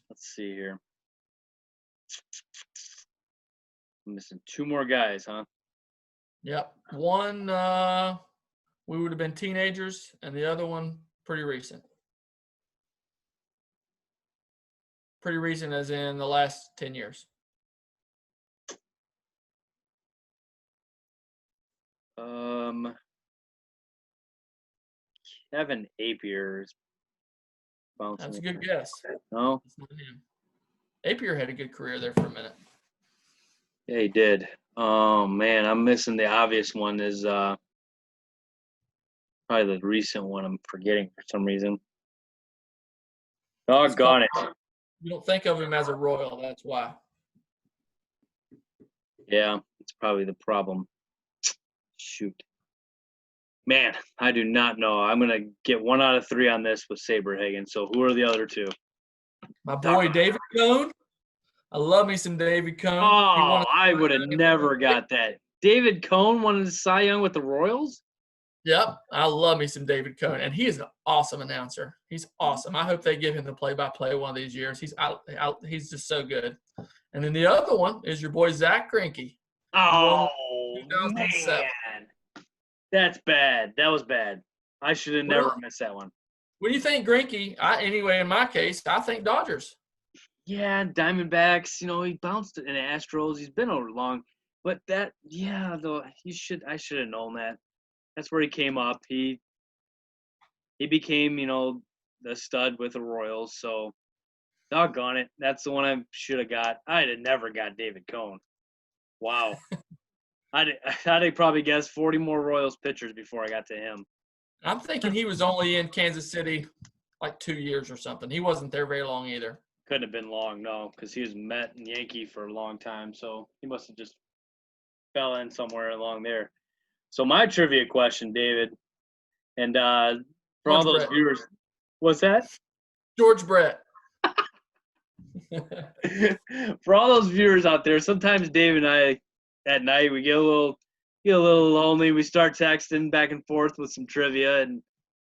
Let's see here. I'm missing 2 more guys, huh?
Yep. One, we would have been teenagers, and the other one pretty recent. Pretty recent as in the last 10 years.
Kevin Apier is bouncing.
That's a good guess.
No?
It's not him. Apier had a good career there for a minute.
Yeah, he did. Oh, man, I'm missing the obvious one is probably the recent one I'm forgetting for some reason. Doggone it.
You don't think of him as a Royal, that's why.
Yeah, it's probably the problem. Shoot. Man, I do not know. I'm going to get 1 out of 3 on this with Saberhagen. So who are the other 2?
My boy David Cone. I love me some David Cone.
Oh, I would have never got that. David Cone won the Cy Young with the Royals?
Yep, I love me some David Cone, and he is an awesome announcer. He's awesome. I hope they give him the play-by-play one of these years. He's he's just so good. And then the other one is your boy Zach Greinke.
Oh,
2007.
man. That's bad. That was bad. I should have never missed that one.
What do you think, Greinke? Anyway, in my case, I think Dodgers.
Yeah, Diamondbacks, he bounced in Astros. He's been over long. But I should have known that. That's where he came up. He became, the stud with the Royals. So, doggone it. That's the one I should have got. I'd have never got David Cone. Wow. I'd probably guessed 40 more Royals pitchers before I got to him.
I'm thinking he was only in Kansas City like 2 years or something. He wasn't there very long either.
Couldn't have been long, no, because he was Met and Yankee for a long time. So he must have just fell in somewhere along there. So my trivia question, David, and for all those viewers, what's that?
George Brett.
For all those viewers out there, sometimes Dave and I at night we get a little lonely. We start texting back and forth with some trivia, and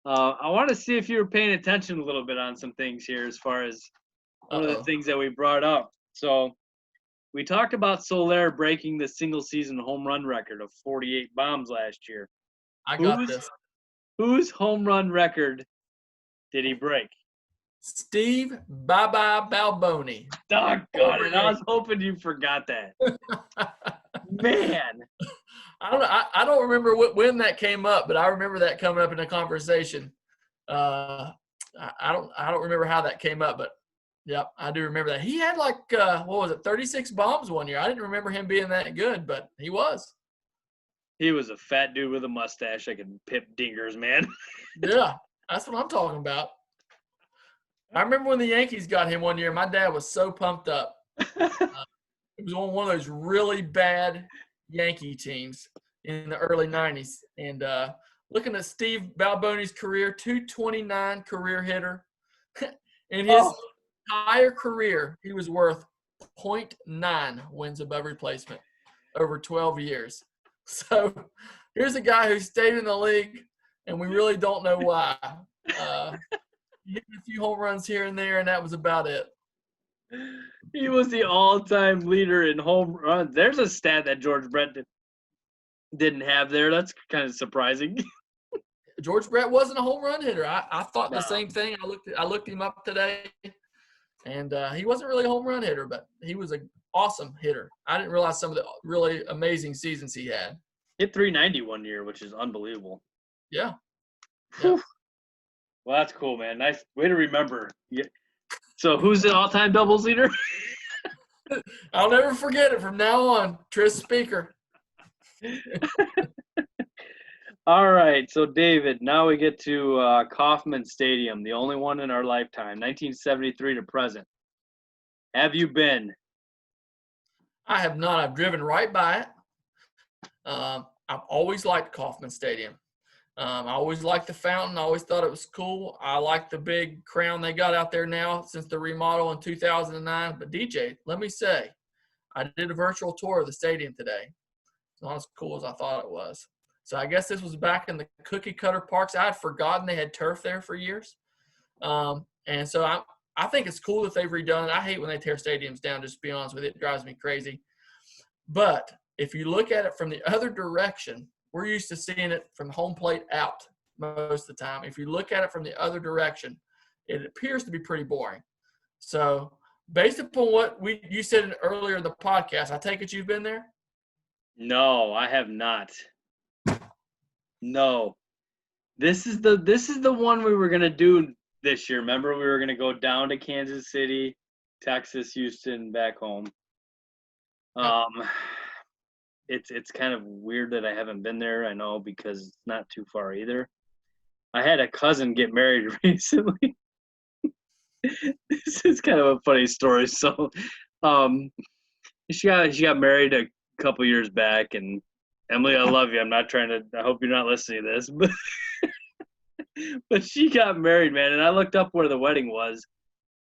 I want to see if you were paying attention a little bit on some things here as far as one of the things that we brought up. So we talked about Soler breaking the single-season home run record of 48 bombs last year.
I got this.
Whose home run record did he break?
Steve Bye-Bye Balboni.
Doggone it. I was hoping you forgot that. Man.
I don't remember when that came up, but I remember that coming up in a conversation. I don't remember how that came up, but yep, I do remember that. He had 36 bombs one year. I didn't remember him being that good, but he was.
He was a fat dude with a mustache that could pip dingers, man.
Yeah, that's what I'm talking about. I remember when the Yankees got him one year. My dad was so pumped up. It was on one of those really bad Yankee teams in the early 90s. And looking at Steve Balboni's career, 229 career hitter. In his entire career, he was worth 0.9 wins above replacement over 12 years. So here's a guy who stayed in the league, and we really don't know why. He hit a few home runs here and there, and that was about it.
He was the all-time leader in home runs. There's a stat that George Brett didn't have there. That's kind of surprising.
George Brett wasn't a home run hitter. I thought the same thing. I looked him up today, and he wasn't really a home run hitter, but he was an awesome hitter. I didn't realize some of the really amazing seasons he had.
Hit 390 one year, which is unbelievable.
Yeah.
Well, that's cool, man. Nice way to remember. So who's the all-time doubles leader?
I'll never forget it from now on. Tris Speaker.
All right, so David, now we get to Kauffman Stadium, the only one in our lifetime, 1973 to present. Have you been?
I have not. I've driven right by it. I've always liked Kauffman Stadium. I always liked the fountain. I always thought it was cool. I like the big crown they got out there now since the remodel in 2009. But DJ, let me say, I did a virtual tour of the stadium today. It's not as cool as I thought it was. So I guess this was back in the cookie cutter parks. I had forgotten they had turf there for years. And so I think it's cool that they've redone it. I hate when they tear stadiums down, just to be honest with you. It drives me crazy. But if you look at it from the other direction, we're used to seeing it from home plate out most of the time. If you look at it from the other direction, it appears to be pretty boring. So based upon what you said earlier in the podcast, I take it you've been there?
No, I have not. No. This is the one we were gonna do this year. Remember, we were gonna go down to Kansas City, Texas, Houston, back home. It's kind of weird that I haven't been there. I know, because it's not too far either. I had a cousin get married recently. This is kind of a funny story. So, she got married a couple years back, and Emily, I love you. I'm not trying to. I hope you're not listening to this, but she got married, man. And I looked up where the wedding was,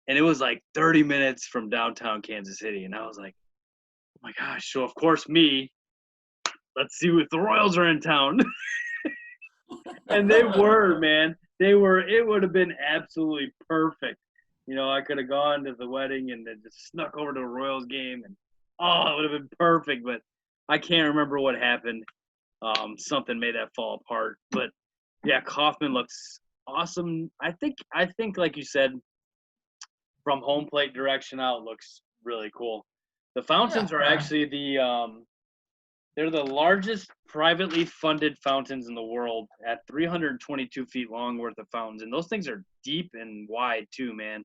and it was like 30 minutes from downtown Kansas City. And I was like, oh my gosh. So of course me. Let's see if the Royals are in town. And they were, man. They were. It would have been absolutely perfect. You know, I could have gone to the wedding and then just snuck over to a Royals game, and it would have been perfect. But I can't remember what happened. Something made that fall apart. But yeah, Kauffman looks awesome. I think like you said, from home plate direction out, looks really cool. The fountains are actually they're the largest privately funded fountains in the world at 322 feet long worth of fountains. And those things are deep and wide too, man.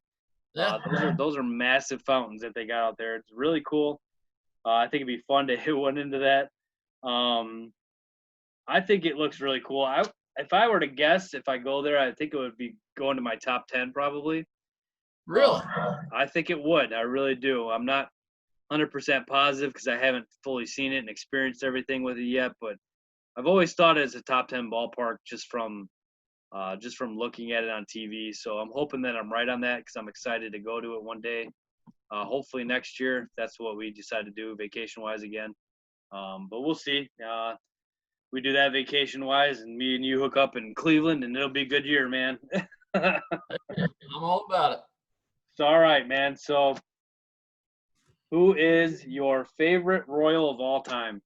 Yeah.
Those are massive fountains that they got out there. It's really cool. I think it'd be fun to hit one into that. I think it looks really cool. If I were to guess, if I go there, I think it would be going to my top 10 probably.
Really?
I think it would. I really do. I'm not 100% positive because I haven't fully seen it and experienced everything with it yet, but I've always thought it as a top 10 ballpark just from looking at it on TV. So I'm hoping that I'm right on that because I'm excited to go to it one day. Hopefully next year, if that's what we decide to do vacation-wise again. But we'll see. We do that vacation-wise, and me and you hook up in Cleveland, and it'll be a good year, man.
I'm all about it.
So, all right, man. So who is your favorite Royal of all time?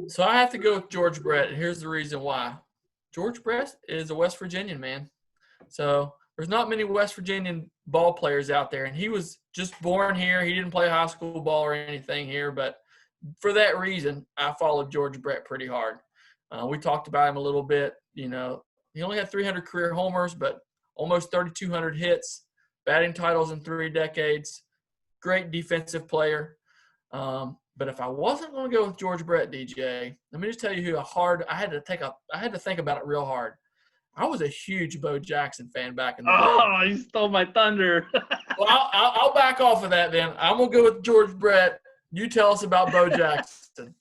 So I have to go with George Brett. And here's the reason why. George Brett is a West Virginian, man. So there's not many West Virginian ball players out there. And he was just born here. He didn't play high school ball or anything here. But for that reason, I followed George Brett pretty hard. We talked about him a little bit. You know, he only had 300 career homers, but almost 3,200 hits, batting titles in 3 decades. Great defensive player. But if I wasn't going to go with George Brett, DJ, let me just tell you I had to think about it real hard. I was a huge Bo Jackson fan back in the day.
Oh, you stole my thunder.
Well, I'll back off of that then. I'm going to go with George Brett. You tell us about Bo Jackson.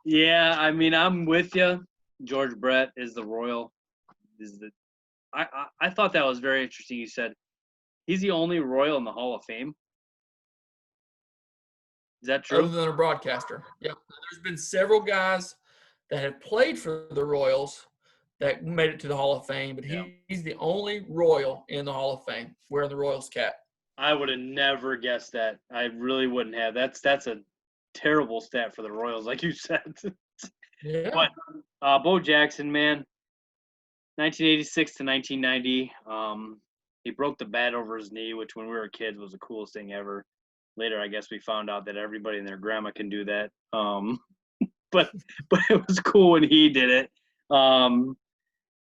Yeah, I mean, I'm with you. George Brett is the Royal. I thought that was very interesting. You said he's the only Royal in the Hall of Fame. Is that true?
Other than a broadcaster. Yep. There's been several guys that have played for the Royals that made it to the Hall of Fame, but he's the only Royal in the Hall of Fame wearing the Royals cap.
I would have never guessed that. I really wouldn't have. That's a terrible stat for the Royals, like you said.
Yeah.
But Bo Jackson, man, 1986 to 1990, he broke the bat over his knee, which when we were kids was the coolest thing ever. Later, I guess we found out that everybody and their grandma can do that. But it was cool when he did it.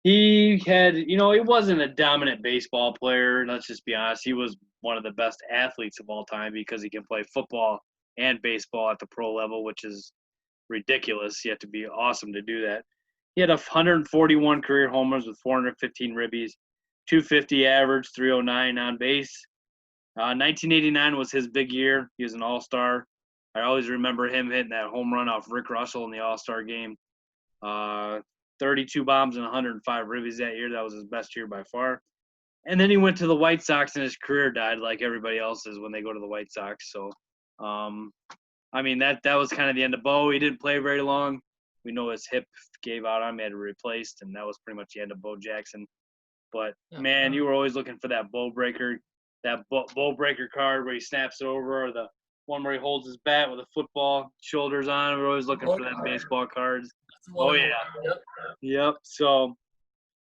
He had, he wasn't a dominant baseball player. Let's just be honest. He was one of the best athletes of all time because he can play football and baseball at the pro level, which is ridiculous. You have to be awesome to do that. He had 141 career homers with 415 ribbies, 250 average, 309 on base. 1989 was his big year. He was an all-star. I always remember him hitting that home run off Rick Russell in the all-star game. 32 bombs and 105 ribbies that year. That was his best year by far. And then he went to the White Sox and his career died like everybody else's when they go to the White Sox. So, that was kind of the end of Bo. He didn't play very long. We know his hip gave out on him. He had it replaced, and that was pretty much the end of Bo Jackson. But, man, you were always looking for that Bo breaker, Bo breaker card where he snaps it over, or the one where he holds his bat with a football, shoulders on. We're always looking for that baseball cards. Oh, yeah. Yep. So,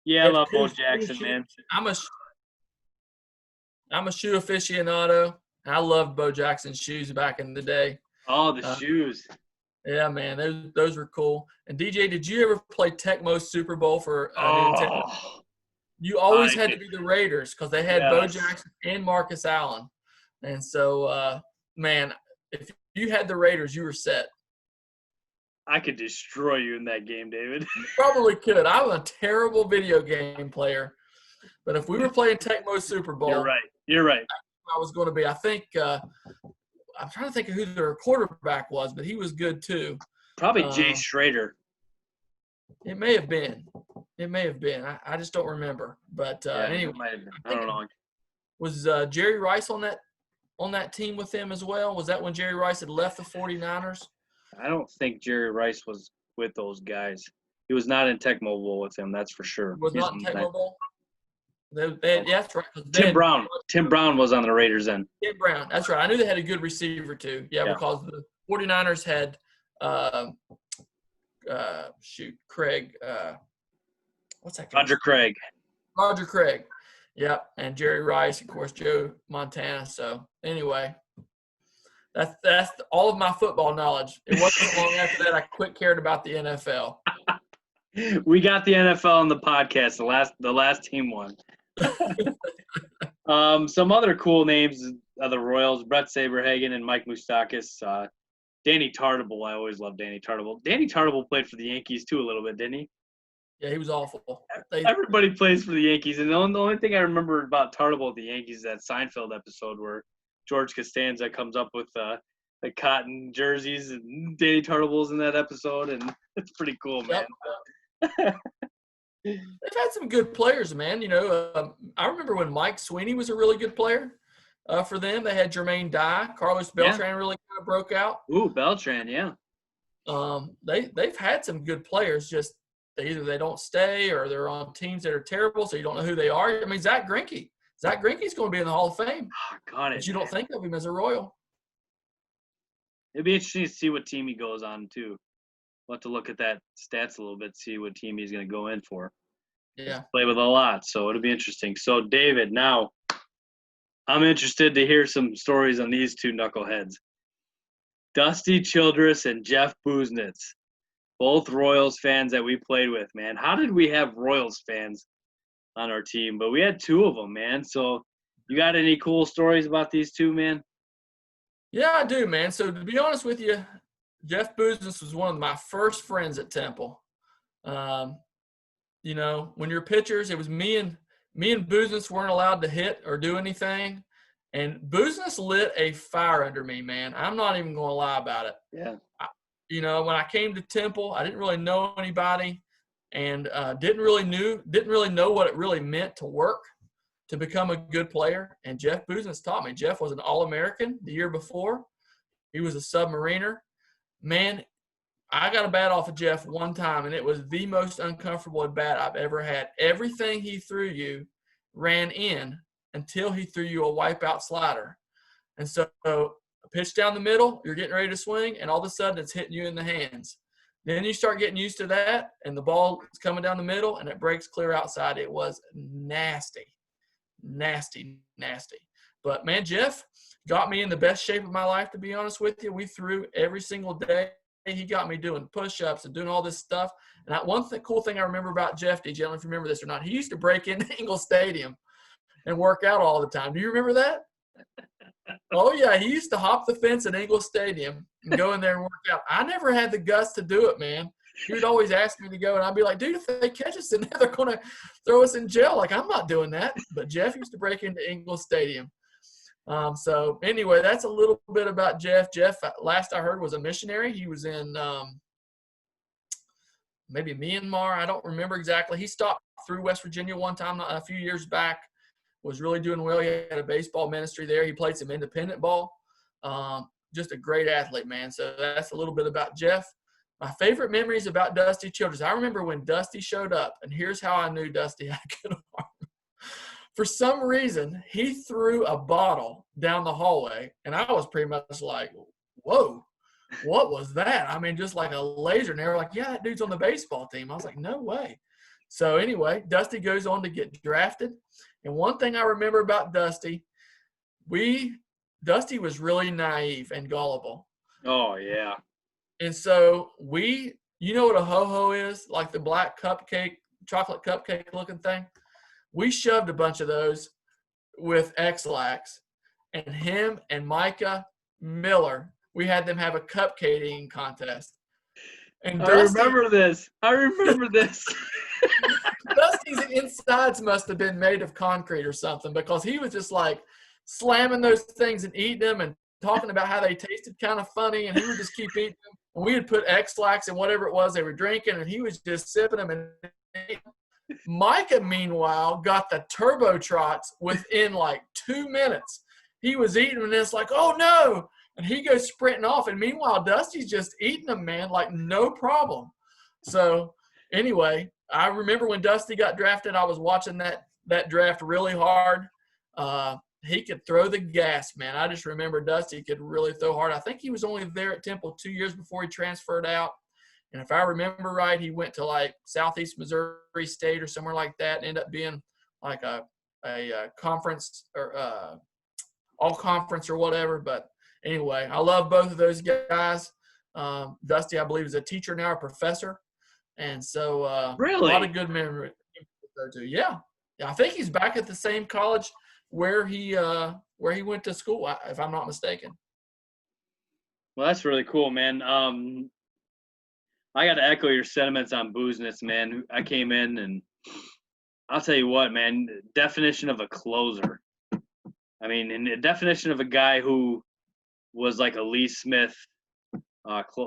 yeah, I love Bo Jackson, man.
I'm a shoe aficionado. I loved Bo Jackson's shoes back in the day.
Oh, the shoes.
Yeah, man, those were cool. And DJ, did you ever play Tecmo Super Bowl for Nintendo? You always had to be the Raiders because they had Bo Jackson and Marcus Allen. And so, man, if you had the Raiders, you were set.
I could destroy you in that game, David.
You probably could. I was a terrible video game player. But if we were playing Tecmo Super Bowl.
You're right.
I was going to be. I think I'm trying to think of who their quarterback was, but he was good too.
Probably Jay Schrader.
It may have been. I just don't remember. But anyway,
I don't know.
Was Jerry Rice on that team with them as well? Was that when Jerry Rice had left the 49ers?
I don't think Jerry Rice was with those guys. He was not in Tecmo Bowl with them, that's for sure.
Was not in Tecmo Bowl? Yeah, that's right.
Tim Brown was on the Raiders then.
Tim Brown, that's right. I knew they had a good receiver too. Yeah. Because the 49ers had Craig. What's that guy? Roger Craig. Yep, and Jerry Rice, of course, Joe Montana. So anyway, that's all of my football knowledge. It wasn't long after that I quit caring about the NFL.
We got the NFL on the podcast. The last team won. Some other cool names of the Royals: Brett Saberhagen and Mike Moustakas. Danny Tartable. I always loved Danny Tartable. Danny Tartable played for the Yankees too a little bit, didn't he?
Yeah, he was awful.
Everybody plays for the Yankees, and the only thing I remember about Tartable at the Yankees is that Seinfeld episode where George Costanza comes up with the cotton jerseys, and Danny Tartable's in that episode, and it's pretty cool, man.
Yep. They've had some good players, man. I remember when Mike Sweeney was a really good player for them. They had Jermaine Dye. Carlos Beltran really kind of broke out.
Ooh, Beltran, yeah.
They've had some good players, just either they don't stay or they're on teams that are terrible, so you don't know who they are. I mean, Zach Greinke's going to be in the Hall of Fame. But you don't think of him as a Royal.
It'd be interesting to see what team he goes on, too. We'll have to look at that stats a little bit, see what team he's going to go in for.
Yeah.
Play with a lot, so it'll be interesting. So, David, now I'm interested to hear some stories on these two knuckleheads. Dusty Childress and Jeff Buznitz, both Royals fans that we played with, man. How did we have Royals fans on our team? But we had two of them, man. So, you got any cool stories about these two, man?
Yeah, I do, man. So, to be honest with you, Jeff Buznitz was one of my first friends at Temple. When you're pitchers, it was me and Buznitz weren't allowed to hit or do anything. And Buznitz lit a fire under me, man. I'm not even going to lie about it.
Yeah.
When I came to Temple, I didn't really know anybody and didn't really know what it really meant to work to become a good player. And Jeff Buznitz taught me. Jeff was an All-American the year before. He was a submariner. Man, I got a bat off of Jeff one time, and it was the most uncomfortable at bat I've ever had. Everything he threw you ran in until he threw you a wipeout slider. And so a pitch down the middle, you're getting ready to swing, and all of a sudden it's hitting you in the hands. Then you start getting used to that, and the ball is coming down the middle, and it breaks clear outside. It was nasty. But, man, Jeff got me in the best shape of my life, to be honest with you. We threw every single day. He got me doing push-ups and doing all this stuff. And cool thing I remember about Jeff, DJ, I don't know if you remember this or not, he used to break into Ingle Stadium and work out all the time. Do you remember that? Oh, yeah. He used to hop the fence at Ingle Stadium and go in there and work out. I never had the guts to do it, man. He would always ask me to go, and I'd be like, dude, if they catch us in there, they're going to throw us in jail. Like, I'm not doing that. But Jeff used to break into Ingle Stadium. So, anyway, that's a little bit about Jeff. Jeff, last I heard, was a missionary. He was in maybe Myanmar. I don't remember exactly. He stopped through West Virginia one time a few years back, was really doing well. He had a baseball ministry there. He played some independent ball. Just a great athlete, man. So that's a little bit about Jeff. My favorite memories about Dusty Childress. I remember when Dusty showed up, and here's how I knew Dusty had a good arm. For some reason, he threw a bottle down the hallway, and I was pretty much like, whoa, what was that? I mean, just like a laser. And they were like, yeah, that dude's on the baseball team. I was like, no way. So anyway, Dusty goes on to get drafted. And one thing I remember about Dusty, Dusty was really naive and gullible.
Oh, yeah.
And so you know what a ho-ho is? Like the black cupcake, chocolate cupcake looking thing? We shoved a bunch of those with X-Lax, and him and Micah Miller, we had them have a cupcake eating contest. And
I remember this.
Dusty's insides must have been made of concrete or something, because he was just like slamming those things and eating them and talking about how they tasted kind of funny, and he would just keep eating them. And we would put X-Lax in whatever it was they were drinking, and he was just sipping them and eating them. Micah, meanwhile, got the turbo trots within like 2 minutes. He was eating, and it's like, oh, no. And he goes sprinting off. And meanwhile, Dusty's just eating them, man, like no problem. So anyway, I remember when Dusty got drafted, I was watching that draft really hard. He could throw the gas, man. I just remember Dusty could really throw hard. I think he was only there at Temple 2 years before he transferred out. And if I remember right, he went to like Southeast Missouri State or somewhere like that, and ended up being like a conference or all conference or whatever. But anyway, I love both of those guys. Dusty, I believe, is a teacher now, a professor. And so
really?
A lot of good memories. Yeah. I think he's back at the same college where he went to school, if I'm not mistaken.
Well, that's really cool, man. I got to echo your sentiments on Boozness, man. I came in, and I'll tell you what, man, definition of a closer. I mean, and the definition of a guy who was like a Lee Smith.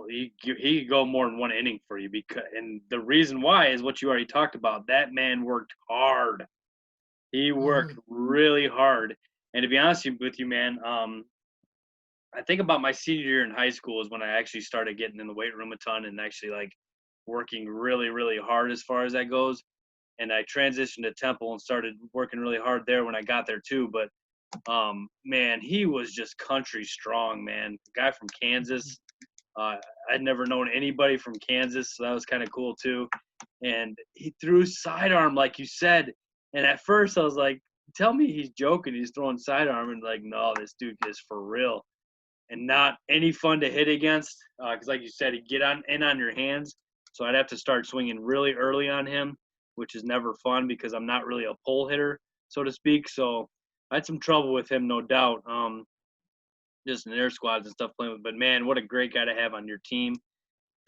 He could go more than one inning for you, and the reason why is what you already talked about. That man worked hard. He worked really hard. And to be honest with you, man, I think about my senior year in high school is when I actually started getting in the weight room a ton and actually like working really, really hard as far as that goes. And I transitioned to Temple and started working really hard there when I got there too. But man, he was just country strong, man. The guy from Kansas. I'd never known anybody from Kansas, so that was kind of cool too. And he threw sidearm, like you said. And at first I was like, tell me he's joking. He's throwing sidearm. And like, no, this dude is for real. And not any fun to hit against, because like you said, he'd get on your hands. So I'd have to start swinging really early on him, which is never fun because I'm not really a pole hitter, so to speak. So I had some trouble with him, no doubt, just in air squads and stuff playing with. But, man, what a great guy to have on your team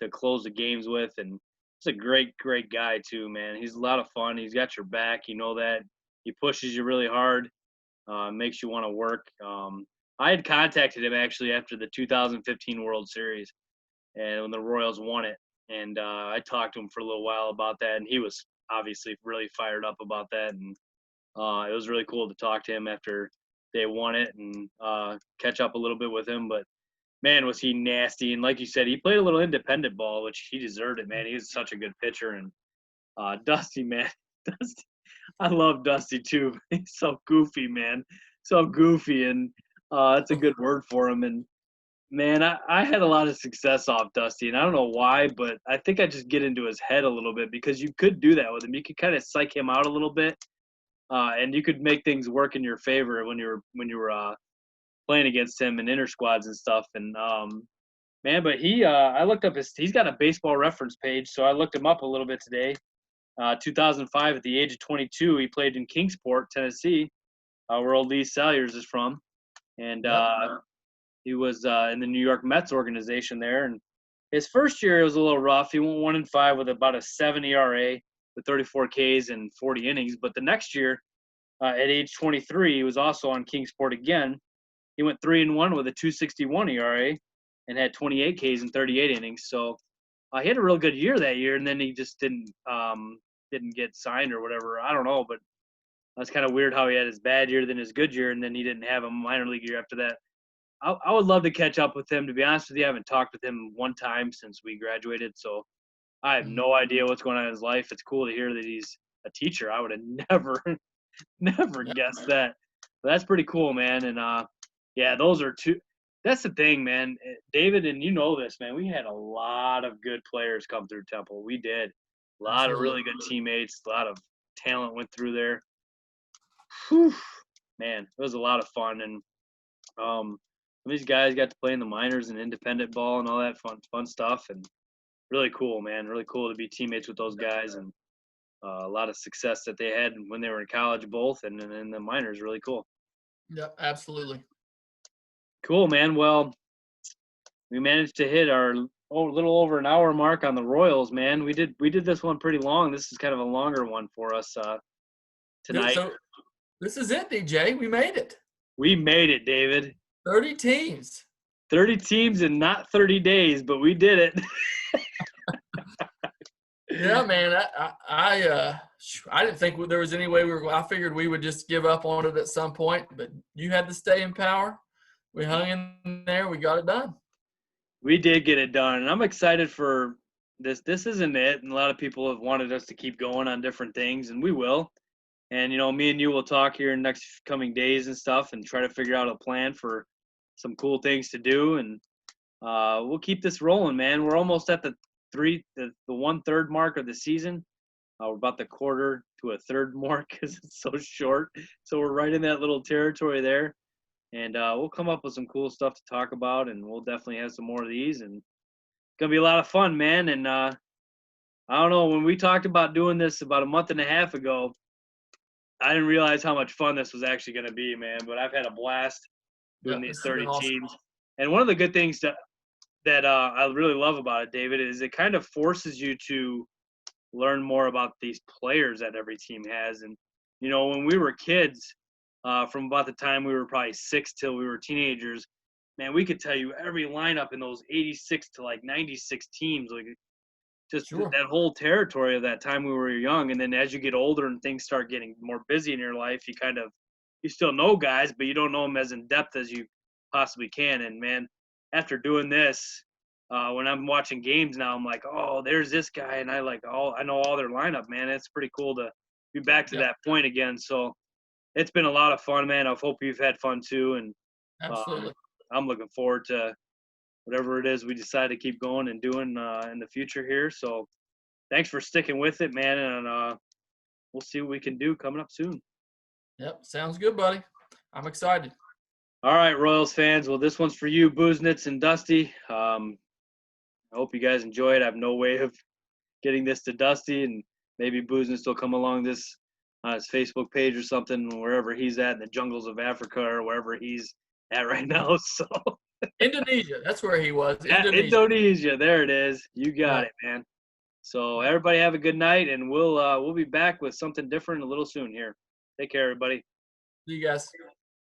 to close the games with. And he's a great, great guy too, man. He's a lot of fun. He's got your back. You know that. He pushes you really hard, makes you want to work. I had contacted him actually after the 2015 World Series and when the Royals won it. And I talked to him for a little while about that, and he was obviously really fired up about that. And it was really cool to talk to him after they won it and catch up a little bit with him. But, man, was he nasty. And like you said, he played a little independent ball, which he deserved it, man. He was such a good pitcher. And Dusty, man, Dusty, I love Dusty too. He's so goofy, man. So goofy, and that's a good word for him. And, man, I had a lot of success off Dusty, and I don't know why, but I think I just get into his head a little bit because you could do that with him. You could kind of psych him out a little bit, and you could make things work in your favor when you were playing against him in inter squads and stuff. And man. But I looked up he's got a baseball reference page, so I looked him up a little bit today. 2005, at the age of 22, he played in Kingsport, Tennessee, where old Lee Salyers is from, and he was in the New York Mets organization there. And his first year, it was a little rough. He went 1-5 with about a 7 ERA with 34 Ks and 40 innings. But the next year, at age 23, he was also on Kingsport again. He went 3-1 with a 2.61 ERA and had 28 Ks and 38 innings. So he had a real good year that year, and then he just didn't get signed or whatever. I don't know, but that's kind of weird how he had his bad year, then his good year, and then he didn't have a minor league year after that. I would love to catch up with him. To be honest with you, I haven't talked with him one time since we graduated, so I have no idea what's going on in his life. It's cool to hear that he's a teacher. I would have never guessed that. But that's pretty cool, man. And yeah, those are two. That's the thing, man. David, and you know this, man. We had a lot of good players come through Temple. We did. A lot of really good teammates. A lot of talent went through there. Whew, man, it was a lot of fun. And these guys got to play in the minors and independent ball and all that fun stuff. And really cool, man. Really cool to be teammates with those guys, and a lot of success that they had when they were in college, both, and in the minors. Really cool.
Yep, absolutely.
Cool, man. Well, we managed to hit our little over an hour mark on the Royals, man. We did this one pretty long. This is kind of a longer one for us tonight.
So this is it, DJ. We made it.
We made it, David.
30 teams.
30 teams in not 30 days, but we did it.
Yeah, man. I didn't think there was any way I figured we would just give up on it at some point, but you had to stay in power. We hung in there. We got it done.
We did get it done, and I'm excited for this. This isn't it, and a lot of people have wanted us to keep going on different things, and we will. And, me and you will talk here in the next coming days and stuff and try to figure out a plan for some cool things to do. And we'll keep this rolling, man. We're almost at the 1/3 mark of the season. We're about the quarter to a third mark because it's so short. So we're right in that little territory there. And we'll come up with some cool stuff to talk about, and we'll definitely have some more of these. And it's going to be a lot of fun, man. And I don't know, when we talked about doing this about a month and a half ago, I didn't realize how much fun this was actually going to be, man. But I've had a blast doing these 30 teams. Awesome. And one of the good things that I really love about it, David, is it kind of forces you to learn more about these players that every team has. And, when we were kids, from about the time we were probably 6 till we were teenagers, man, we could tell you every lineup in those 86 to 96 teams, just that whole territory of that time we were young. And then as you get older and things start getting more busy in your life, you still know guys, but you don't know them as in depth as you possibly can. And man, after doing this, when I'm watching games now, I'm like, oh, there's this guy, and I know all their lineup, man. It's pretty cool to be back to that point again. So it's been a lot of fun, man. I hope you've had fun too. And
absolutely,
I'm looking forward to whatever it is we decide to keep going and doing in the future here. So thanks for sticking with it, man. And we'll see what we can do coming up soon.
Yep. Sounds good, buddy. I'm excited.
All right, Royals fans. Well, this one's for you, Booznitz and Dusty. I hope you guys enjoy it. I have no way of getting this to Dusty, and maybe Booznitz will come along this on his Facebook page or something, wherever he's at in the jungles of Africa or wherever he's at right now. So
Indonesia, that's where he was.
Indonesia, there it is. You got it, man. So everybody have a good night, and we'll be back with something different a little soon here. Take care, everybody.
See you guys.